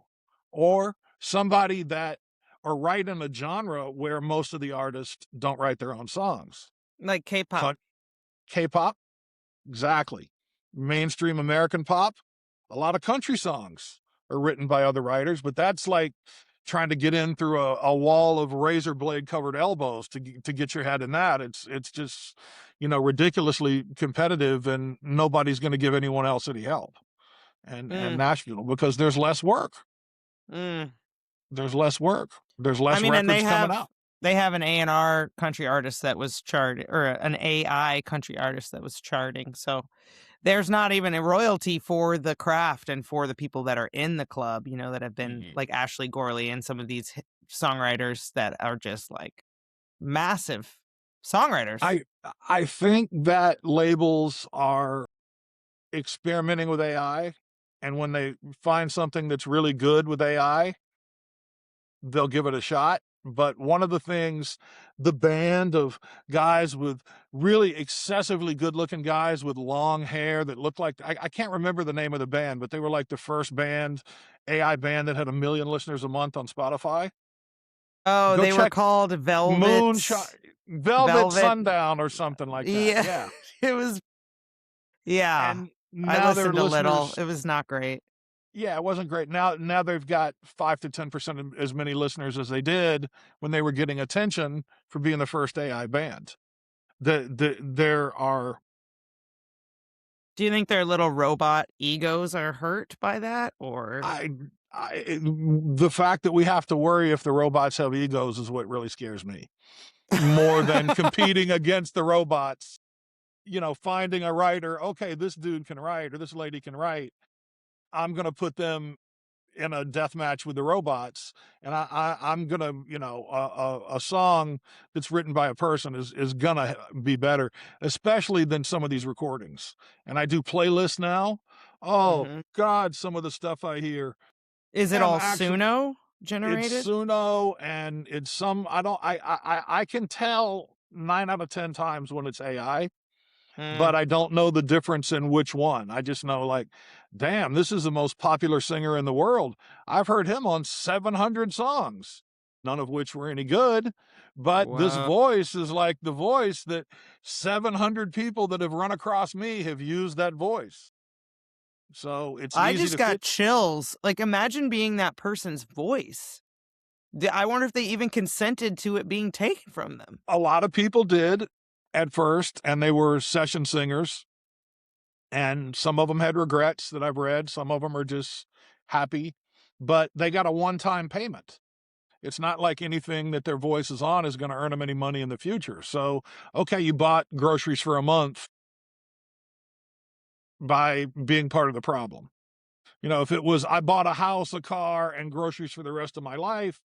or somebody that or write in a genre where most of the artists don't write their own songs.
Like K-pop.
K-pop, exactly. Mainstream American pop, a lot of country songs are written by other writers, but that's like trying to get in through a wall of razor blade covered elbows to get your head in that. It's just, ridiculously competitive, and nobody's going to give anyone else any help. And
Mm,
Nashville, because there's less work.
mm.
There's less work. There's
I
less
mean, and
records coming out.
they have an A&R country artist that was charted, or an AI country artist that was charting. So there's not even a royalty for the craft and for the people that are in the club, that have been
Mhm.
like Ashley Gorley and some of these songwriters that are just like massive songwriters.
I think that labels are experimenting with AI, and when they find something that's really good with AI, they'll give it a shot. But one of the things, the band of guys with really excessively good looking guys with long hair that looked like, I can't remember the name of the band, but they were like the first AI band that had 1 million listeners a month on Spotify.
Oh,
Go
they were
check
called Velvet.
Moonshine, Velvet
Velvet.
Sundown or something like that.
Yeah,
Yeah.
it was. Yeah,
And
I
now their
listened a little.
listeners,
It was not great.
yeah, it wasn't great. Now they've got 5 to 10% as many listeners as they did when they were getting attention for being the first AI band. There are,
Do you think their little robot egos are hurt by that, or?
I the fact that we have to worry if the robots have egos is what really scares me, more than competing against the robots. Finding a writer, okay, this dude can write or this lady can write. I'm going to put them in a death match with the robots, and I'm gonna, a song that's written by a person is gonna be better, especially than some of these recordings. And I do playlists now. Oh
Mhm.
God, some of the stuff I hear
Is it
am
all
actually,
Suno
it's
generated?
Suno, and it's some, I don't, I can tell 9 out of 10 times when it's AI,
Mm.
but I don't know the difference in which one. I just know, like, damn, this is the most popular singer in the world. I've heard him on 700 songs, none of which were any good. But this
Whoa.
voice is like the voice that 700 people that have run across me have used that voice. So it's
I
easy
just
to
got
fit.
chills. Like, imagine being that person's voice. I wonder if they even consented to it being taken from them.
A lot of people did at first, and they were session singers. And some of them had regrets that I've read. Some of them are just happy, but they got a one-time payment. It's not like anything that their voice is on is going to earn them any money in the future. So, okay, you bought groceries for a month by being part of the problem. If it was, I bought a house, a car, and groceries for the rest of my life,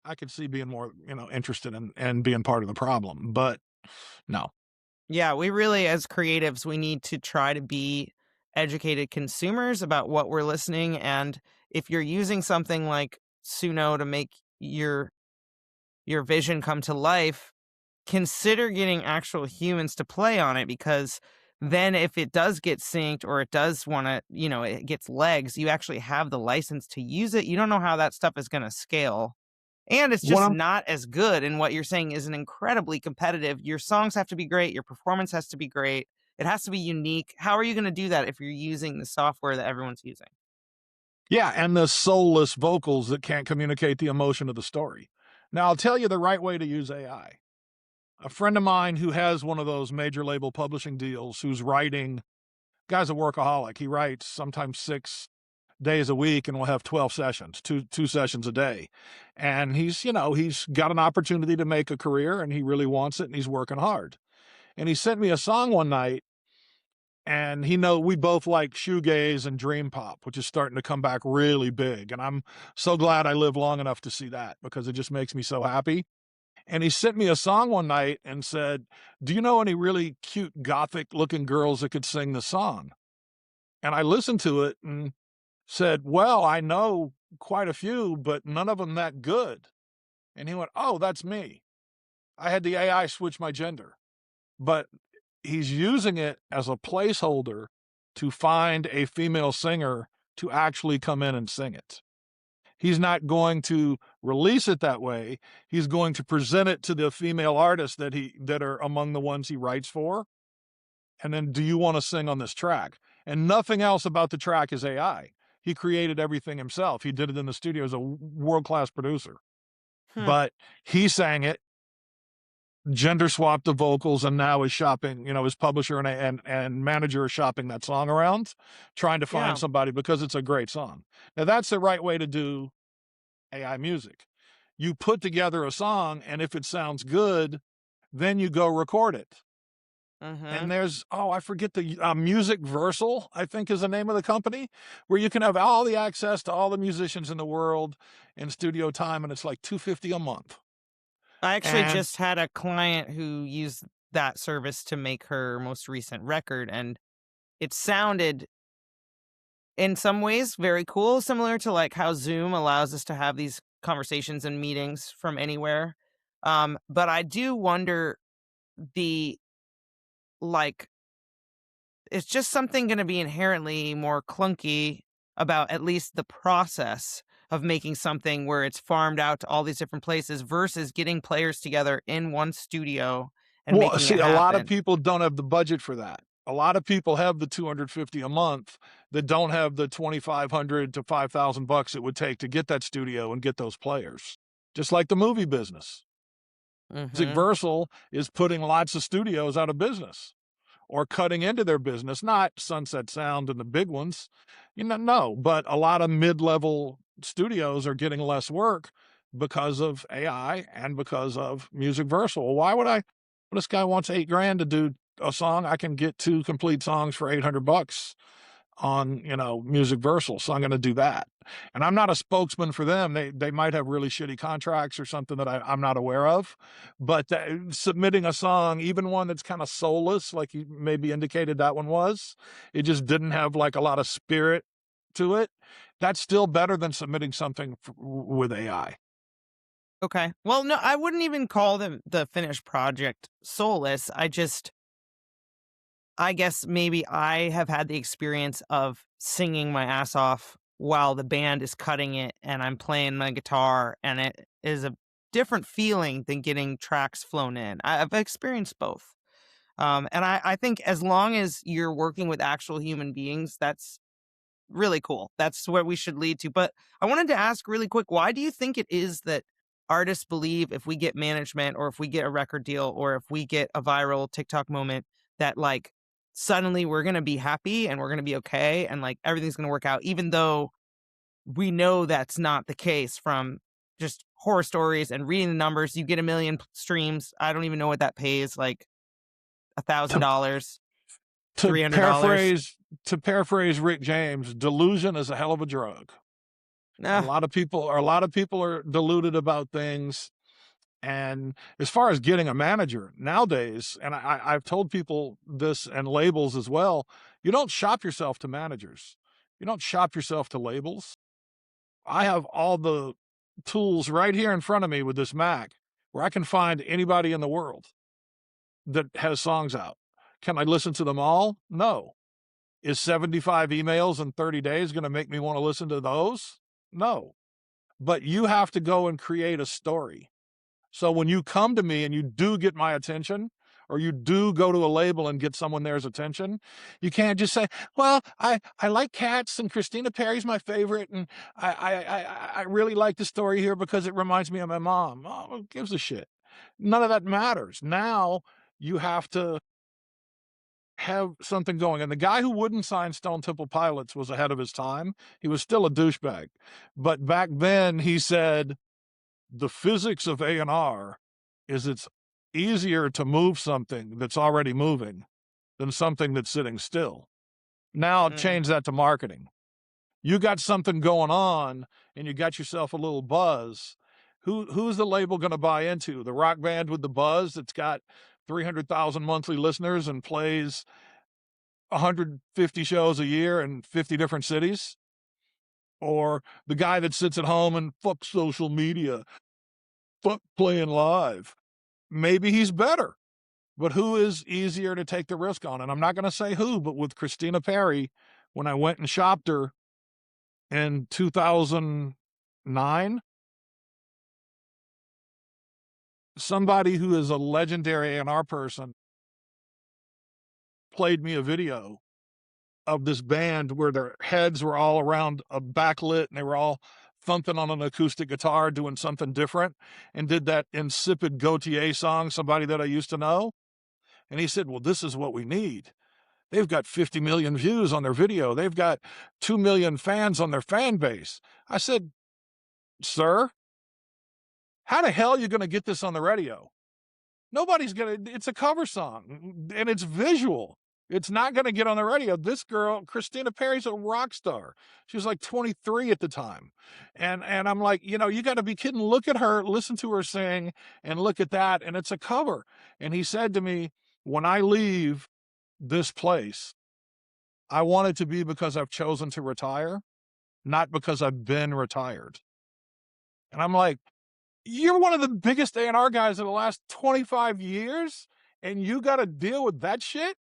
I could see being more, interested in and being part of the problem. But no.
Yeah, we really, as creatives, we need to try to be educated consumers about what we're listening. And if you're using something like Suno to make your vision come to life, consider getting actual humans to play on it, because then if it does get synced or it does want to, it gets legs, you actually have the license to use it. You don't know how that stuff is going to scale. And it's
What
just
I'm
not as good. And what you're saying is an incredibly competitive. Your songs have to be great. Your performance has to be great. It has to be unique. How are you going to do that if you're using the software that everyone's using?
Yeah, and the soulless vocals that can't communicate the emotion of the story. Now, I'll tell you the right way to use AI. A friend of mine who has one of those major label publishing deals, who's writing, guy's a workaholic. He writes sometimes 6 days a week and will have 12 sessions, two sessions a day. And he's got an opportunity to make a career, and he really wants it, and he's working hard. And he sent me a song one night, and we both like shoegaze and dream pop, which is starting to come back really big. And I'm so glad I live long enough to see that, because it just makes me so happy. And he sent me a song one night and said, "Do you know any really cute gothic looking girls that could sing the song?" And I listened to it and said, "Well, I know quite a few, but none of them that good." And he went, "Oh, that's me. I had the AI switch my gender." But he's using it as a placeholder to find a female singer to actually come in and sing it. He's not going to release it that way. He's going to present it to the female artists that are among the ones he writes for. And then, do you want to sing on this track? And nothing else about the track is AI. He created everything himself. He did it in the studio as a world-class producer.
Hmm.
But he sang it, gender swapped the vocals, and now is shopping, his publisher and manager are shopping that song around, trying to find
Yeah.
somebody because it's a great song. Now, that's the right way to do AI music. You put together a song, and if it sounds good, then you go record it.
Mm-hmm.
And there's, I forget the Music Versal, I think is the name of the company, where you can have all the access to all the musicians in the world in studio time, and it's like $250 a month.
I actually
And
just had a client who used that service to make her most recent record, and it sounded in some ways very cool, similar to like how Zoom allows us to have these conversations and meetings from anywhere. But I do wonder the like it's just something going to be inherently more clunky about at least the process of making something where it's farmed out to all these different places versus getting players together in one studio and
well,
making
see,
it
a lot of
happen.
people don't have the budget for that. A lot of people have the $250 a month that don't have the 2,500 to $5,000 it would take to get that studio and get those players. Just like the movie business. Music
Mhm.
Versal is putting lots of studios out of business or cutting into their business, not Sunset Sound and the big ones. No, but a lot of mid-level studios are getting less work because of AI and because of Music Versal. Well, why would I? This guy wants $8,000 to do a song. I can get 2 complete songs for $800 on, Music Versal. So I'm going to do that. And I'm not a spokesman for them. They might have really shitty contracts or something that I'm not aware of. But submitting a song, even one that's kind of soulless, like you maybe indicated that one was, it just didn't have like a lot of spirit to it. That's still better than submitting something with AI.
Okay. Well, no, I wouldn't even call the finished project soulless. I guess maybe I have had the experience of singing my ass off while the band is cutting it and I'm playing my guitar, and it is a different feeling than getting tracks flown in. I've experienced both. And I think as long as you're working with actual human beings, that's really cool. That's where we should lead to. But I wanted to ask really quick, why do you think it is that artists believe if we get management or if we get a record deal or if we get a viral TikTok moment that like suddenly we're going to be happy and we're going to be okay and like everything's going to work out, even though we know that's not the case from just horror stories and reading the numbers. You get a million streams. I don't even know what that pays, like
To,
$1,000,
to
$300.
paraphrase to paraphrase Rick James, delusion is a hell of a drug. A
Nah.
lot of people are deluded about things. And as far as getting a manager nowadays, and I've told people this and labels as well, you don't shop yourself to managers. You don't shop yourself to labels. I have all the tools right here in front of me with this Mac where I can find anybody in the world that has songs out. Can I listen to them all? No. Is 75 emails in 30 days going to make me want to listen to those? No. But you have to go and create a story. So when you come to me and you do get my attention, or you do go to a label and get someone there's attention, you can't just say, well, I like Cats and Christina Perry's my favorite, and I really like the story here because it reminds me of my mom. Oh, who gives a shit? None of that matters. Now you have to have something going. And the guy who wouldn't sign Stone Temple Pilots was ahead of his time. He was still a douchebag. But back then he said, the physics of A&R is it's easier to move something that's already moving than something that's sitting still. Now
Mm.
change that to marketing. You got something going on and you got yourself a little buzz. Who's the label going to buy into? The rock band with the buzz that's got 300,000 monthly listeners and plays 150 shows a year in 50 different cities? Or the guy that sits at home and fuck social media, fuck playing live? Maybe he's better, but who is easier to take the risk on? And I'm not going to say who, but with Christina Perry, when I went and shopped her in 2009, somebody who is a legendary A&R person played me a video of this band where their heads were all around a backlit and they were all thumping on an acoustic guitar doing something different, and did that insipid Gautier song, Somebody That I Used to Know. And he said, well, this is what we need. They've got 50 million views on their video. They've got 2 million fans on their fan base. I said, sir, how the hell are you going to get this on the radio? Nobody's going to, it's a cover song and it's visual. It's not going to get on the radio. This girl, Christina Perry's a rock star. She was like 23 at the time. And I'm like, you got to be kidding. Look at her, listen to her sing, and look at that. And it's a cover. And he said to me, when I leave this place, I want it to be because I've chosen to retire, not because I've been retired. And I'm like, you're one of the biggest A&R guys in the last 25 years, and you got to deal with that shit?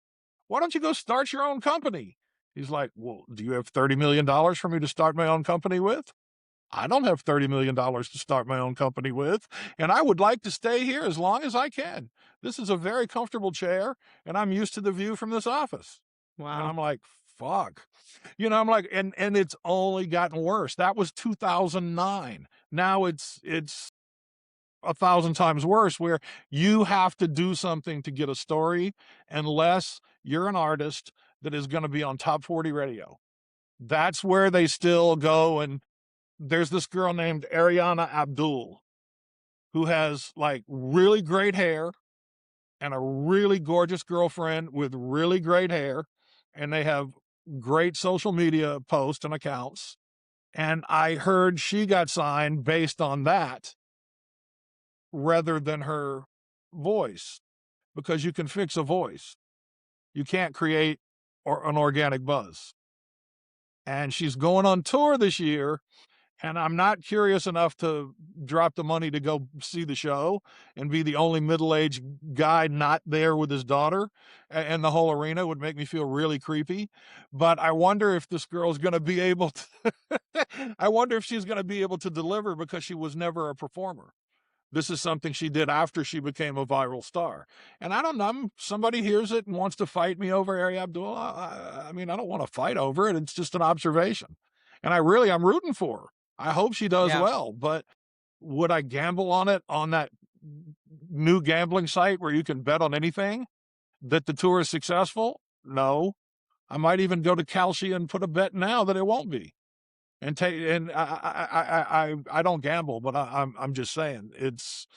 Why don't you go start your own company? He's like, well, do you have $30 million for me to start my own company with? I don't have $30 million to start my own company with, and I would like to stay here as long as I can. This is a very comfortable chair, and I'm used to the view from this office.
Wow.
And I'm like, fuck. I'm like, and it's only gotten worse. That was 2009. Now it's 1,000 times worse, where you have to do something to get a story unless you're an artist that is going to be on top 40 radio. That's where they still go. And there's this girl named Ariana Abdul who has like really great hair and a really gorgeous girlfriend with really great hair. And they have great social media posts and accounts. And I heard she got signed based on that rather than her voice, because you can fix a voice. You can't create an organic buzz. And she's going on tour this year, and I'm not curious enough to drop the money to go see the show and be the only middle-aged guy not there with his daughter, and the whole arena would make me feel really creepy. But I wonder if this girl's going to be able to I wonder if she's going to be able to deliver, because she was never a performer. This is something she did after she became a viral star. And I don't know, somebody hears it and wants to fight me over Ari Abdul. I mean, I don't want to fight over it. It's just an observation. And I'm rooting for her. I hope she does well. But would I gamble on it, on that new gambling site where you can bet on anything, that the tour is successful? No. I might even go to Kalshi and put a bet now that it won't be. And I don't gamble, but I'm just saying, it's,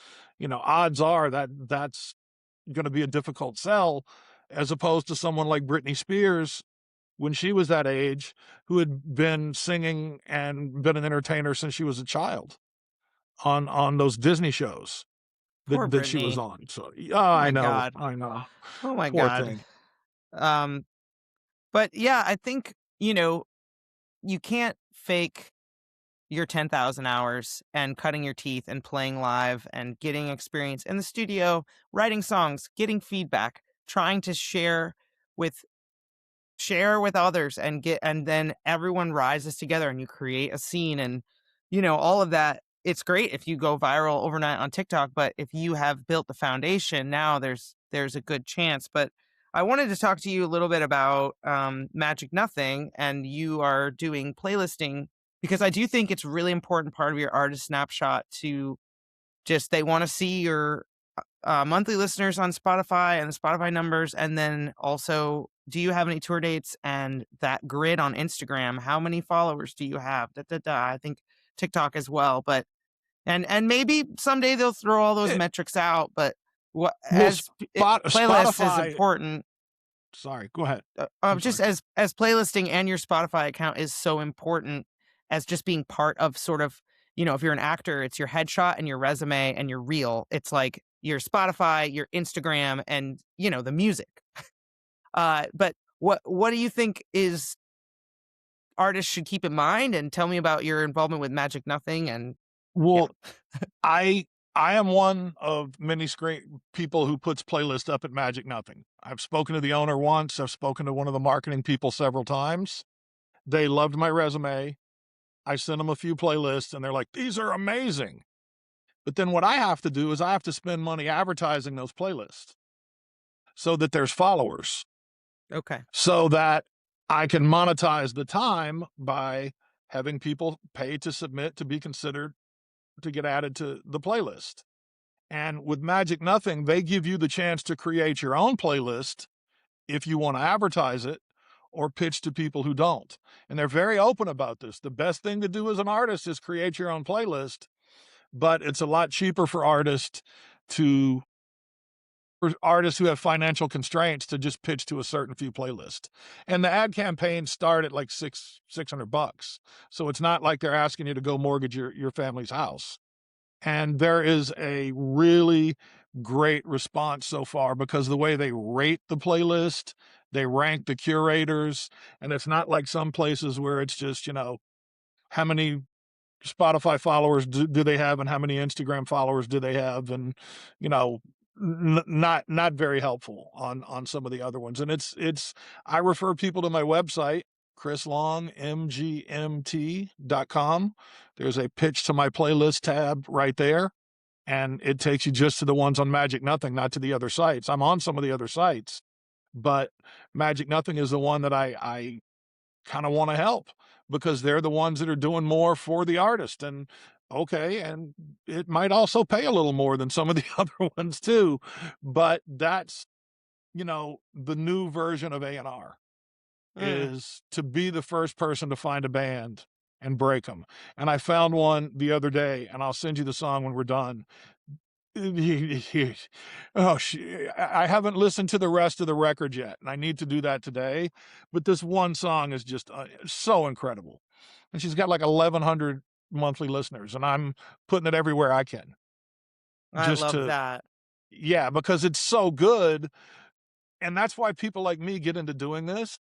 odds are that that's going to be a difficult sell, as opposed to someone like Britney Spears when she was that age, who had been singing and been an entertainer since she was a child on those Disney shows that she was on. So I know,
God.
I know.
Oh my
Poor
God.
thing.
But yeah, I think, you can't fake your 10,000 hours and cutting your teeth and playing live and getting experience in the studio, writing songs, getting feedback, trying to share with others, and then everyone rises together and you create a scene, and all of that. It's great if you go viral overnight on TikTok, but if you have built the foundation, now there's a good chance. But I wanted to talk to you a little bit about Magic Nothing, and you are doing playlisting, because I do think it's a really important part of your artist snapshot to they want to see your monthly listeners on Spotify and the Spotify numbers. And then also, do you have any tour dates and that grid on Instagram? How many followers do you have? I think TikTok as well, but and maybe someday they'll throw all those metrics out. But playlist is important.
Sorry, go ahead.
Just as playlisting and your Spotify account is so important as just being part of sort of, if you're an actor, it's your headshot and your resume and your reel. It's like your Spotify, your Instagram, and, the music. But what do you think is artists should keep in mind? And tell me about your involvement with Magic Nothing. And
I am one of many people who puts playlists up at Magic Nothing. I've spoken to the owner once. I've spoken to one of the marketing people several times. They loved my resume. I sent them a few playlists and they're like, these are amazing. But then what I have to do is I have to spend money advertising those playlists so that there's followers,
Okay.
so that I can monetize the time by having people pay to submit to be considered to get added to the playlist. And with Magic Nothing, they give you the chance to create your own playlist if you want to advertise it or pitch to people who don't. And they're very open about this. The best thing to do as an artist is create your own playlist, but it's a lot cheaper for artists to for artists who have financial constraints to just pitch to a certain few playlists. And the ad campaigns start at like $600. So it's not like they're asking you to go mortgage your family's house. And there is a really great response so far because the way they rate the playlist, they rank the curators, and it's not like some places where it's just, how many Spotify followers do they have and how many Instagram followers do they have, and you know not very helpful on some of the other ones. And it's I refer people to my website, Chris Long, mgmt.com. There's a pitch to my playlist tab right there, and it takes you just to the ones on Magic Nothing, not to the other sites. I'm on some of the other sites, but Magic Nothing is the one that I kind of want to help because they're the ones that are doing more for the artist. And okay, and it might also pay a little more than some of the other ones too, but that's the new version of A&R
Mm,
is to be the first person to find a band and break them. And I found one the other day, and I'll send you the song when we're done. Oh, I haven't listened to the rest of the record yet, and I need to do that today. But this one song is just so incredible, and she's got like 1,100 monthly listeners, and I'm putting it everywhere I can,
I
just
love
to
that.
yeah, because it's so good, and that's why people like me get into doing this.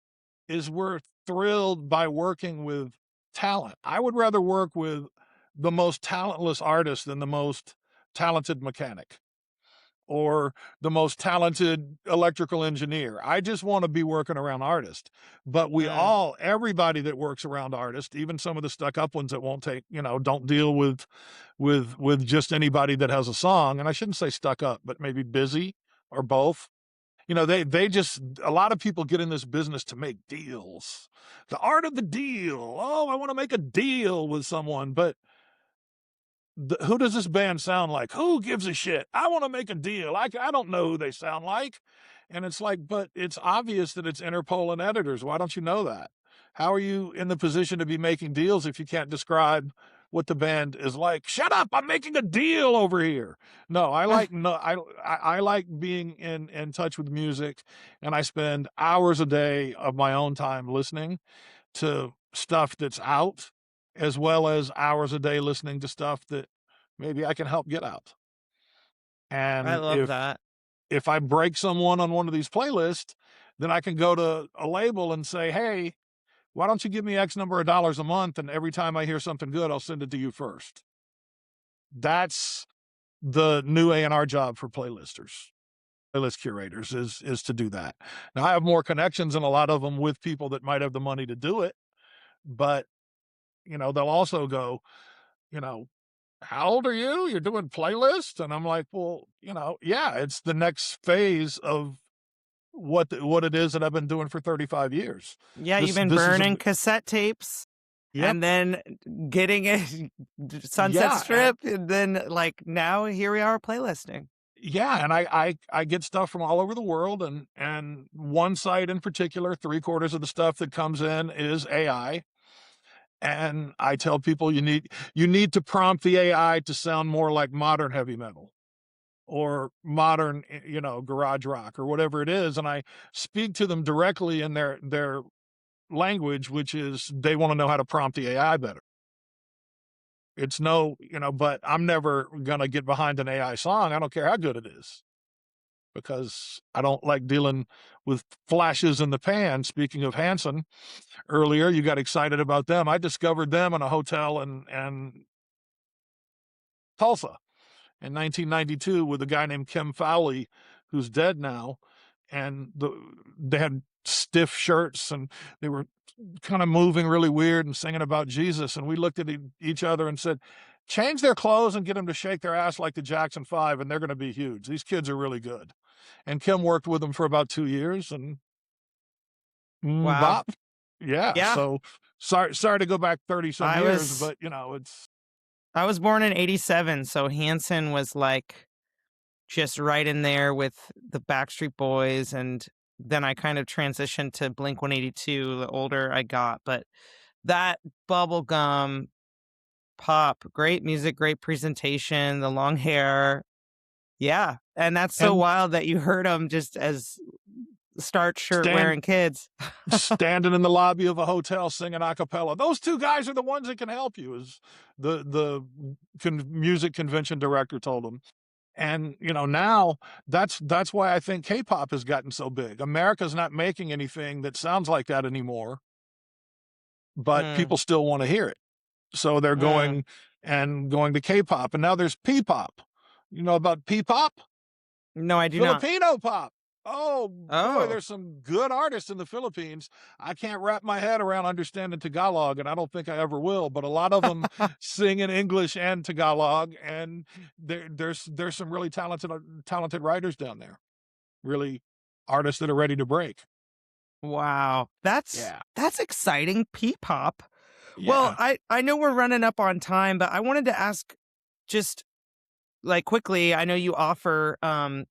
Is we're thrilled by working with talent. I would rather work with the most talentless artist than the most talented mechanic or the most talented electrical engineer. I just want to be working around artists. But
Mm,
everybody that works around artists, even some of the stuck up ones that won't take, don't deal with just anybody that has a song. And I shouldn't say stuck up, but maybe busy or both. They just a lot of people get in this business to make deals. The art of the deal. Oh, I want to make a deal with someone, but who does this band sound like? Who gives a shit? I want to make a deal. I don't know who they sound like. And it's like, but it's obvious that it's Interpol and editors. Why don't you know that? How are you in the position to be making deals if you can't describe what the band is like? Shut up! I'm making a deal over here. No, I like no, I like being in touch with music, and I spend hours a day of my own time listening to stuff that's out, as well as hours a day listening to stuff that maybe I can help get out.
I
And
love that.
if I break someone on one of these playlists, then I can go to a label and say, "Hey, why don't you give me X number of dollars a month, and every time I hear something good, I'll send it to you first." That's the new A&R job for playlisters. Playlist curators is to do that. Now I have more connections and a lot of them with people that might have the money to do it, but they'll also go, you know, how old are you? You're doing playlists? And I'm like, well, yeah, it's the next phase of what it is that I've been doing for 35 years.
Yeah, you've
This
been
this is a
burning cassette tapes
yep.
and then getting a Sunset
Yeah,
Strip, and then like now here we are playlisting.
yeah, and I get stuff from all over the world, and one site in particular, 3/4 of the stuff that comes in is AI. And I tell people you need to prompt the AI to sound more like modern heavy metal or modern, garage rock or whatever it is. And I speak to them directly in their language, which is they want to know how to prompt the AI better. It's no, but I'm never gonna get behind an AI song. I don't care how good it is because I don't like dealing with flashes in the pan. Speaking of Hanson, earlier you got excited about them. I discovered them in a hotel in Tulsa in 1992 with a guy named Kim Fowley, who's dead now, and they had stiff shirts and they were kind of moving really weird and singing about Jesus. And we looked at each other and said, change their clothes and get them to shake their ass like the Jackson 5, and they're going to be huge. These kids are really good. And Kim worked with them for about 2 years, and
Wow.
bop. Yeah.
Yeah.
So sorry to go back 30 some
I
years,
was
but it's
I was born in 87, so Hanson was like just right in there with the Backstreet Boys, and then I kind of transitioned to Blink 182 the older I got, but that bubblegum pop, great music, great presentation, the long hair. Yeah, and that's so
and
wild that you heard them just as starch shirt
stand
wearing kids.
standing in the lobby of a hotel singing a cappella. Those two guys are the ones that can help you, as the music convention director told them. And now that's why I think K-pop has gotten so big. America's not making anything that sounds like that anymore, but
Mm,
people still want to hear it. So they're
mm.
going to K-pop, and now there's P-pop. You know about P-pop?
No, I do not.
Filipino pop. Oh boy,
Oh.
there's some good artists in the Philippines. I can't wrap my head around understanding Tagalog, and I don't think I ever will. But a lot of them sing in English and Tagalog, and there's some really talented writers down there. Really, artists that are ready to break.
Wow. That's
Yeah,
that's exciting. P-pop. Well,
yeah.
I know we're running up on time, but I wanted to ask just like quickly, I know you offer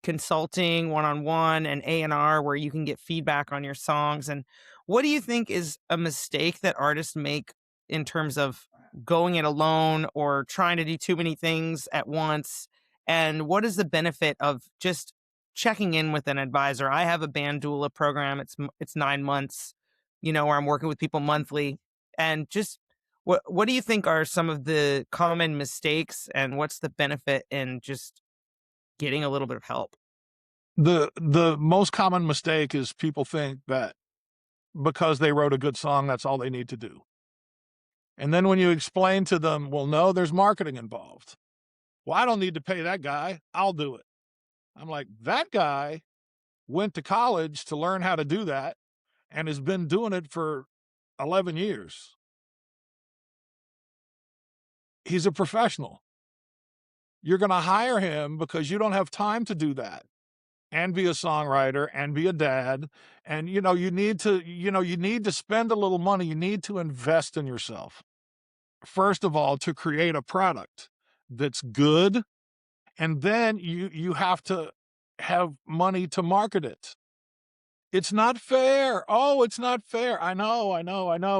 consulting one-on-one and A&R where you can get feedback on your songs. And what do you think is a mistake that artists make in terms of going it alone or trying to do too many things at once? And what is the benefit of just checking in with an advisor? I have a band doula program. It's 9 months, where I'm working with people monthly, and just what do you think are some of the common mistakes, and what's the benefit in just getting a little bit of help?
The most common mistake is people think that because they wrote a good song, that's all they need to do. And then when you explain to them, well, no, there's marketing involved. Well, I don't need to pay that guy. I'll do it. I'm like, that guy went to college to learn how to do that and has been doing it for 11 years. He's a professional. You're going to hire him because you don't have time to do that and be a songwriter and be a dad. And, you need to spend a little money. You need to invest in yourself. First of all, to create a product that's good, and then you have to have money to market it. It's not fair. Oh, it's not fair. I know.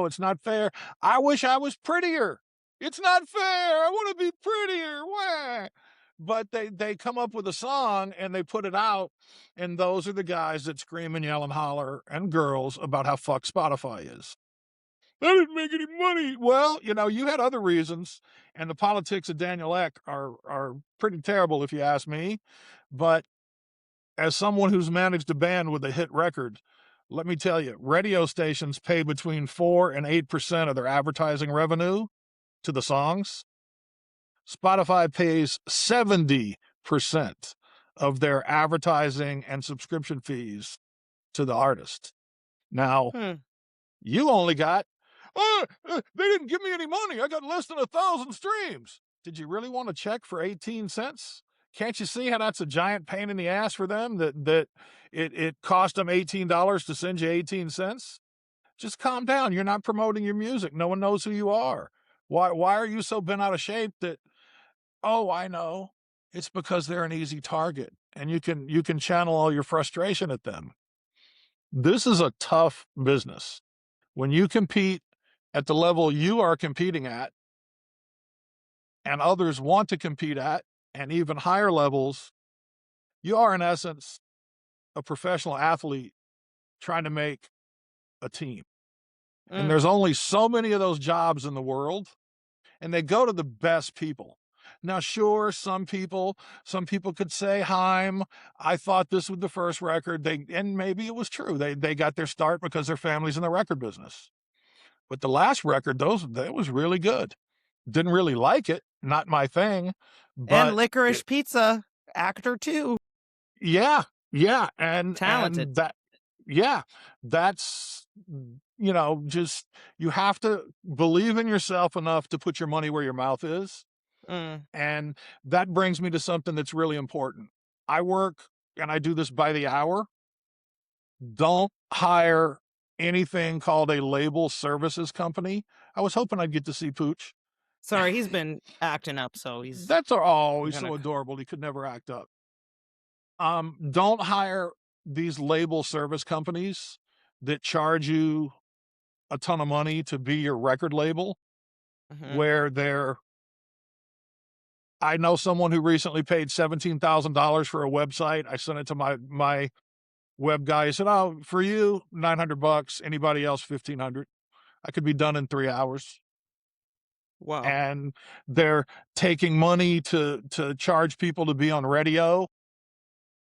It's not fair. I wish I was prettier. It's not fair. I want to be prettier. Wah. But they come up with a song and they put it out, and those are the guys that scream and yell and holler, and girls, about how fucked Spotify is. I didn't make any money. Well, you had other reasons, and the politics of Daniel Ek are pretty terrible, if you ask me. But as someone who's managed a band with a hit record, let me tell you, radio stations pay between 4 and 8% of their advertising revenue to the songs. Spotify pays 70% of their advertising and subscription fees to the artist. Now,
Hmm.
you only got, they didn't give me any money. I got less than 1,000 streams. Did you really want to check for 18 cents? Can't you see how that's a giant pain in the ass for them, that it cost them $18 to send you 18 cents? Just calm down. You're not promoting your music. No one knows who you are. Why are you so bent out of shape that, oh, I know. It's because they're an easy target, and you can channel all your frustration at them. This is a tough business. When you compete at the level you are competing at, and others want to compete at, and even higher levels, you are, in essence, a professional athlete trying to make a team. And
Mm.
there's only so many of those jobs in the world, and they go to the best people. Now, sure, some people could say, Heim, I thought this was the first record. And maybe it was true. They got their start because their family's in the record business. But the last record, that was really good. Didn't really like it, not my thing,
And
but
Licorice Pizza, actor too,
yeah, yeah, and
talented.
that, yeah, that's, just, you have to believe in yourself enough to put your money where your mouth is,
Mm.
And that brings me to something that's really important. I work and I do this by the hour. Don't hire anything called a label services company. I was hoping I'd get to see Pooch.
Sorry, he's been acting up, so
He's
gonna.
so adorable. He could never act up. Don't hire these label service companies that charge you a ton of money to be your record label,
Mhm.
where I know someone who recently paid $17,000 for a website. I sent it to my web guy. He said, "Oh, for you, $900. Anybody else, 1,500. I could be done in 3 hours."
Wow.
And they're taking money to charge people to be on radio.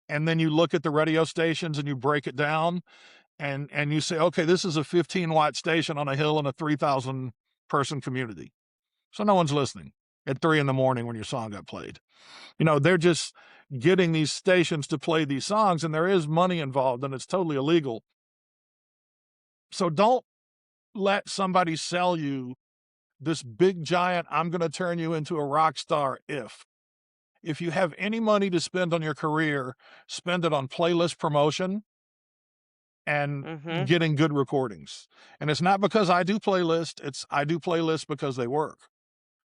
And then you look at the radio stations and you break it down, and you say, okay, this is a 15-watt station on a hill in a 3,000 person community. So no one's listening at 3 in the morning when your song got played. They're just getting these stations to play these songs, and there is money involved, and it's totally illegal. So don't let somebody sell you this big giant, I'm going to turn you into a rock star. If you have any money to spend on your career, spend it on playlist promotion and
Mhm.
getting good recordings. And it's not because I do playlists, I do playlists because they work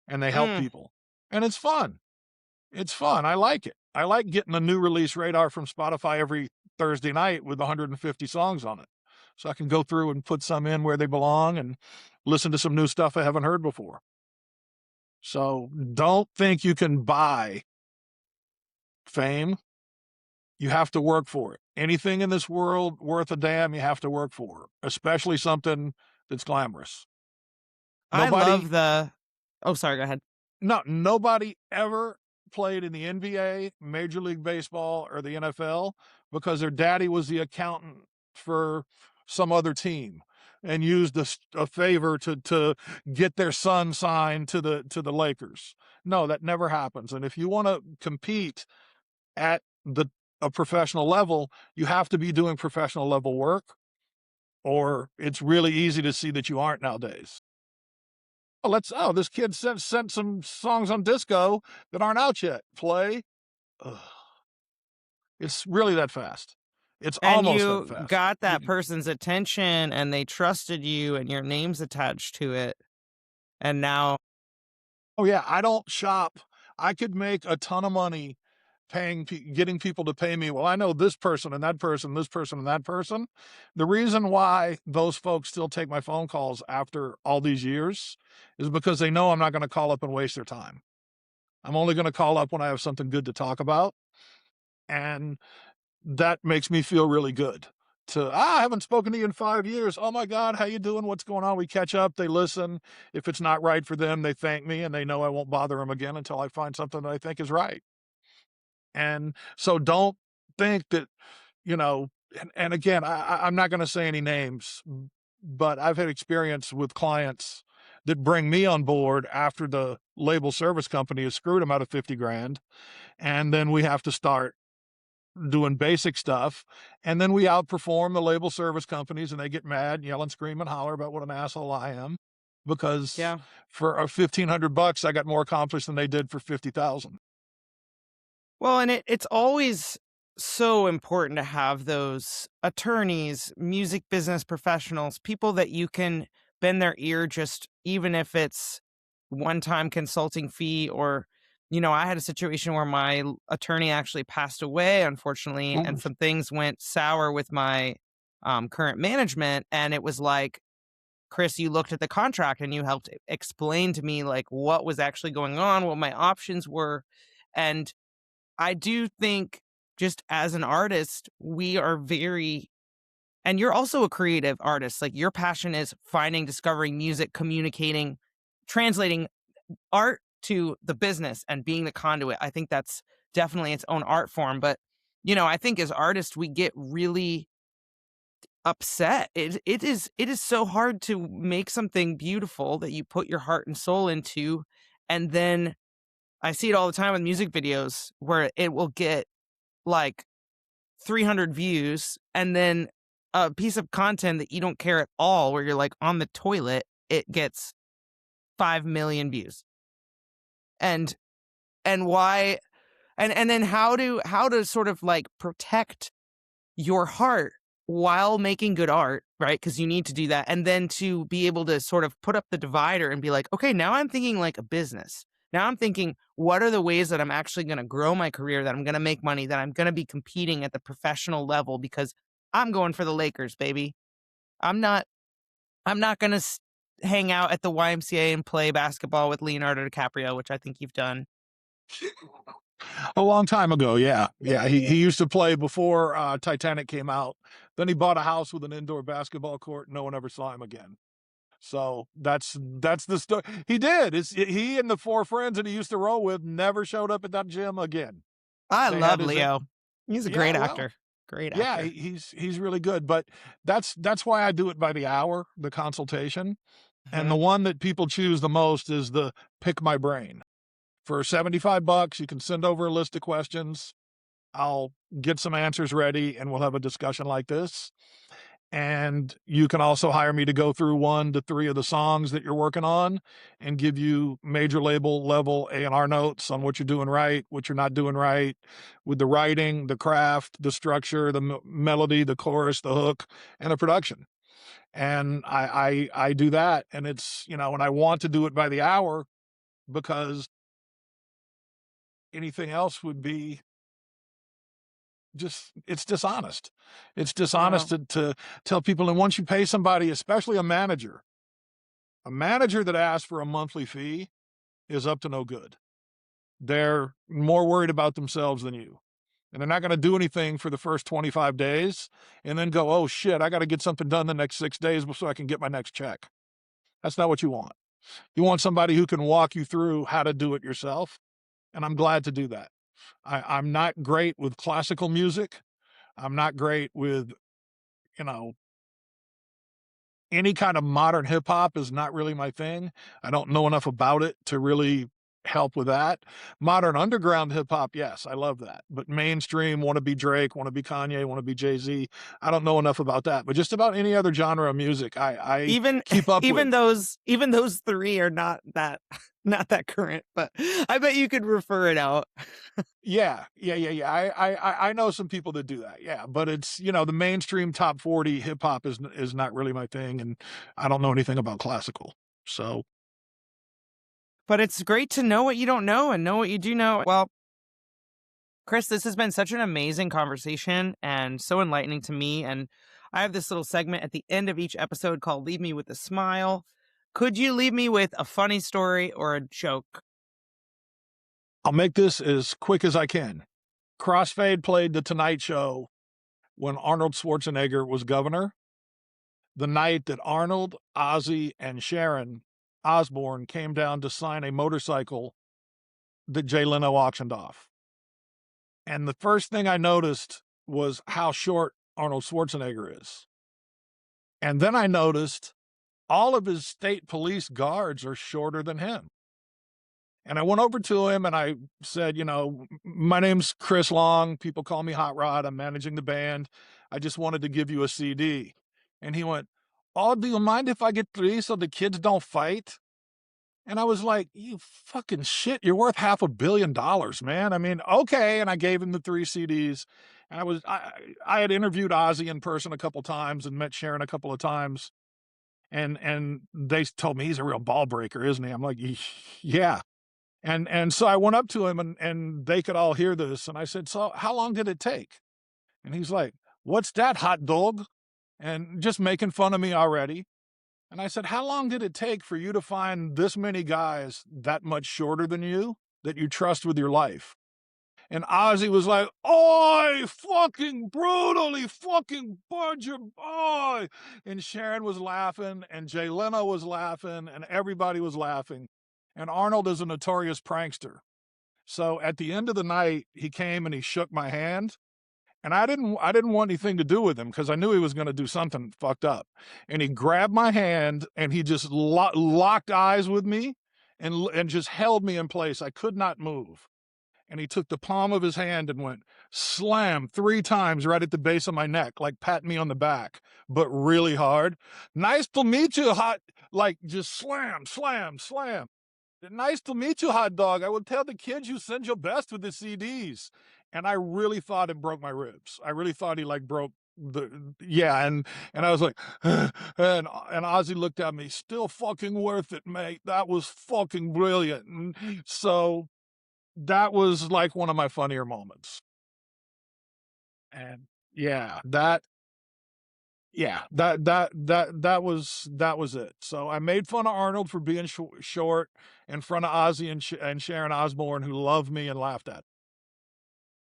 and they help
Mm.
people. And it's fun. It's fun. I like it. I like getting a new release radar from Spotify every Thursday night with 150 songs on it. So I can go through and put some in where they belong and listen to some new stuff I haven't heard before. So don't think you can buy fame. You have to work for it. Anything in this world worth a damn, you have to work for, especially something that's glamorous.
I
Nobody
love the. Oh, sorry. Go ahead.
No, nobody ever played in the NBA, Major League Baseball, or the NFL because their daddy was the accountant for some other team and used a favor to get their son signed to the Lakers. No, that never happens. And if you want to compete at a professional level, you have to be doing professional level work, or it's really easy to see that you aren't nowadays. This kid sent some songs on disco that aren't out yet. Play. Ugh. It's really that fast. It's
And
almost that
you
fast.
got that person's attention, and they trusted you, and your name's attached to it, and now.
Oh yeah, I don't shop. I could make a ton of money getting people to pay me. Well, I know this person and that person, this person and that person. The reason why those folks still take my phone calls after all these years is because they know I'm not going to call up and waste their time. I'm only going to call up when I have something good to talk about. And that makes me feel really good. I haven't spoken to you in 5 years. Oh my God, how you doing? What's going on? We catch up, they listen. If it's not right for them, they thank me and they know I won't bother them again until I find something that I think is right. And so don't think that, and again, I'm not going to say any names, but I've had experience with clients that bring me on board after the label service company has screwed them out of 50 grand. And then we have to start doing basic stuff. And then we outperform the label service companies and they get mad, yell and scream and holler about what an asshole I am. Because
Yeah.
for $1,500, I got more accomplished than they did for 50,000.
Well, and it's always so important to have those attorneys, music business professionals, people that you can bend their ear, just even if it's one-time consulting fee. Or, I had a situation where my attorney actually passed away, unfortunately, and
Ooh.
some things went sour with my current management. And it was like, Chris, you looked at the contract and you helped explain to me like what was actually going on, what my options were. And I do think, just as an artist, we are very, and you're also a creative artist. Like, your passion is finding, discovering music, communicating, translating art to the business and being the conduit. I think that's definitely its own art form. But, I think as artists, we get really upset. It is so hard to make something beautiful that you put your heart and soul into. And then I see it all the time with music videos where it will get like 300 views, and then a piece of content that you don't care at all, where you're like on the toilet, it gets 5 million views. And and why, and then how to sort of like protect your heart while making good art, right? Because you need to do that. And then to be able to sort of put up the divider and be like, okay, now I'm thinking like a business. Now I'm thinking, what are the ways that I'm actually going to grow my career, that I'm going to make money, that I'm going to be competing at the professional level because I'm going for the Lakers, baby. I'm not going to hang out at the YMCA and play basketball with Leonardo DiCaprio, which I think you've done.
A long time ago, yeah. Yeah, he used to play before Titanic came out. Then he bought a house with an indoor basketball court. No one ever saw him again. So that's the story. He did. He and the four friends that he used to roll with never showed up at that gym again.
I
They had
love
his
Leo. He's a
yeah,
great
well,
actor. Great
yeah,
actor.
he's really good. But that's why I do it by the hour, the consultation. And the
Mhm.
one that people choose the most is the pick my brain. For $75, you can send over a list of questions. I'll get some answers ready and we'll have a discussion like this. And you can also hire me to go through 1 to 3 of the songs that you're working on and give you major label level A&R notes on what you're doing right, what you're not doing right with the writing, the craft, the structure, the melody, the chorus, the hook, and the production. And I do that. And it's, and I want to do it by the hour because anything else would be just it's dishonest. It's
Yeah.
dishonest to tell people. And once you pay somebody, especially a manager that asks for a monthly fee is up to no good. They're more worried about themselves than you. And they're not going to do anything for the first 25 days and then go, oh shit, I got to get something done the next 6 days so I can get my next check. That's not what you want. You want somebody who can walk you through how to do it yourself. And I'm glad to do that. I'm not great with classical music. I'm not great with, you know, any kind of modern hip hop is not really my thing. I don't know enough about it to really help with that. Modern underground hip hop, yes, I love that. But mainstream, want to be Drake, want to be Kanye, want to be Jay-Z. I don't know enough about that. But just about any other genre of music, I
Even
keep up with.
those three are not that not that current, but I bet you could refer it out.
Yeah. I know some people that do that. Yeah, but it's the mainstream top 40 hip hop is not really my thing, and I don't know anything about classical. So
But it's great to know what you don't know and know what you do know. Well, Chris, this has been such an amazing conversation and so enlightening to me. And I have this little segment at the end of each episode called Leave Me with a Smile. Could you leave me with a funny story or a joke?
I'll make this as quick as I can. Crossfade played The Tonight Show when Arnold Schwarzenegger was governor. The night that Arnold, Ozzy, and Sharon Osbourne came down to sign a motorcycle that Jay Leno auctioned off. And the first thing I noticed was how short Arnold Schwarzenegger is. And then I noticed all of his state police guards are shorter than him. And I went over to him and I said, my name's Chris Long. People call me Hot Rod. I'm managing the band. I just wanted to give you a CD. And he went, oh, do you mind if I get 3 so the kids don't fight? And I was like, you fucking shit. You're worth $500 million, man. I mean, okay. And I gave him the 3 CDs. And I had interviewed Ozzy in person a couple times and met Sharon a couple of times. And they told me he's a real ball breaker, isn't he? I'm like, yeah. And so I went up to him and they could all hear this. And I said, so how long did it take? And he's like, what's that, hot dog? And just making fun of me already. And I said, how long did it take for you to find this many guys that much shorter than you that you trust with your life? And Ozzy was like, oi, fucking brutally fucking budger, oi. And Sharon was laughing and Jay Leno was laughing and everybody was laughing. And Arnold is a notorious prankster. So at the end of the night, he came and he shook my hand. And I didn't want anything to do with him because I knew he was going to do something fucked up. And he grabbed my hand and he just locked eyes with me and just held me in place. I could not move. And he took the palm of his hand and went slam 3 times right at the base of my neck, like patting me on the back, but really hard. Nice to meet you, hot, like just slam, slam, slam. Nice to meet you, hot dog. I will tell the kids you send your best with the CDs. And I really thought it broke my ribs. I really thought he like broke yeah, and I was like, and Ozzy looked at me, still fucking worth it, mate. That was fucking brilliant. And so that was like one of my funnier moments. And yeah, that was it. So I made fun of Arnold for being short in front of Ozzy and Sharon Osbourne, who loved me and laughed at.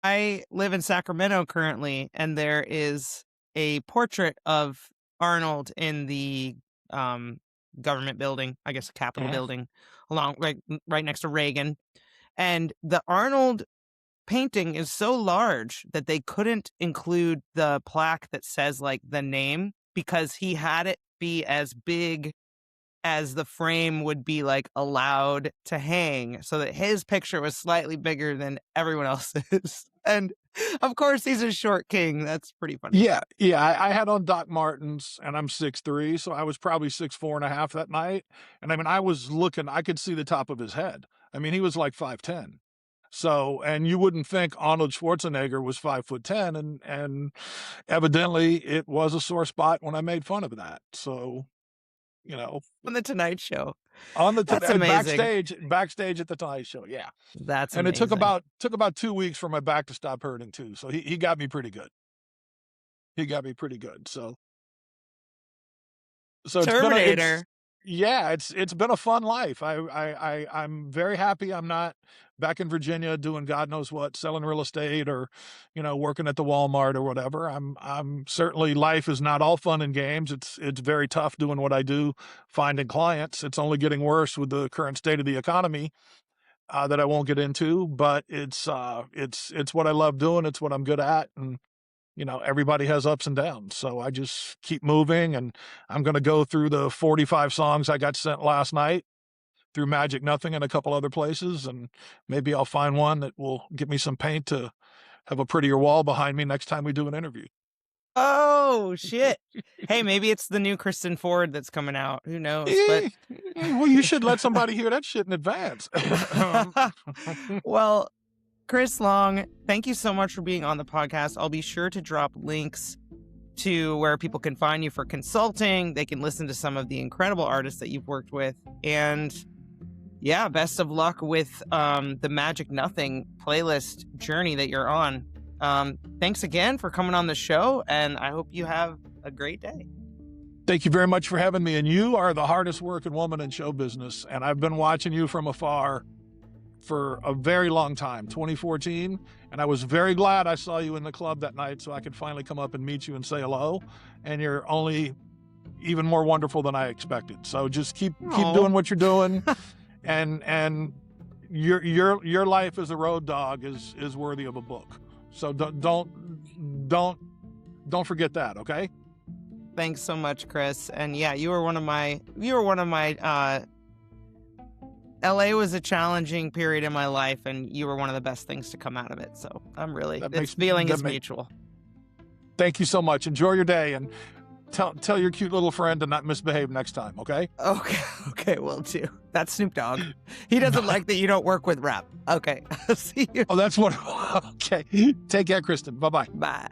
I live in Sacramento currently, and there is a portrait of Arnold in the government building, I guess, Capitol
Mhm.
building, along right next to Reagan. And the Arnold painting is so large that they couldn't include the plaque that says like the name because he had it be as big as the frame would be like allowed to hang, so that his picture was slightly bigger than everyone else's. And of course he's a short king. That's pretty funny.
Yeah. I had on Doc Martens, and I'm 6'3", so I was probably 6'4.5" that night. And I mean, I was looking, I could see the top of his head. I mean, he was like 5'10". So, and you wouldn't think Arnold Schwarzenegger was 5'10", and evidently it was a sore spot when I made fun of that. So, you know,
On the Tonight Show.
on the
That's amazing.
backstage at the Tonight Show, yeah.
That's
And it
amazing.
took about 2 weeks for my back to stop hurting too. So he got me pretty good. He got me pretty good. So
Terminator.
it's been a fun life. I'm very happy I'm not back in Virginia doing God knows what, selling real estate or, working at the Walmart or whatever. I'm certainly, life is not all fun and games. It's very tough doing what I do, finding clients. It's only getting worse with the current state of the economy, that I won't get into, but it's what I love doing. It's what I'm good at. And everybody has ups and downs. So I just keep moving, and I'm going to go through the 45 songs I got sent last night through Magic Nothing and a couple other places. And maybe I'll find one that will get me some paint to have a prettier wall behind me next time we do an interview.
Oh, shit. Hey, maybe it's the new Kristen Ford that's coming out. Who knows? But
Well, you should let somebody hear that shit in advance.
well, Chris Long, thank you so much for being on the podcast. I'll be sure to drop links to where people can find you for consulting. They can listen to some of the incredible artists that you've worked with. And yeah, best of luck with the Magic Nothing playlist journey that you're on. Thanks again for coming on the show, and I hope you have a great day.
Thank you very much for having me. And you are the hardest working woman in show business. And I've been watching you from afar for a very long time, 2014. And I was very glad I saw you in the club that night so I could finally come up and meet you and say hello. And you're only even more wonderful than I expected. So just keep doing what you're doing. and your life as a road dog is worthy of a book. So don't forget that, okay?
Thanks so much, Chris. And yeah, you were one of my LA was a challenging period in my life, and you were one of the best things to come out of it. So I'm really, this feeling is mutual.
Thank you so much. Enjoy your day, and tell your cute little friend to not misbehave next time, okay?
Okay, will do. That's Snoop Dogg. He doesn't like that you don't work with rap. Okay, see you.
Oh, that's wonderful. Okay, take care, Kristen. Bye-bye.
Bye.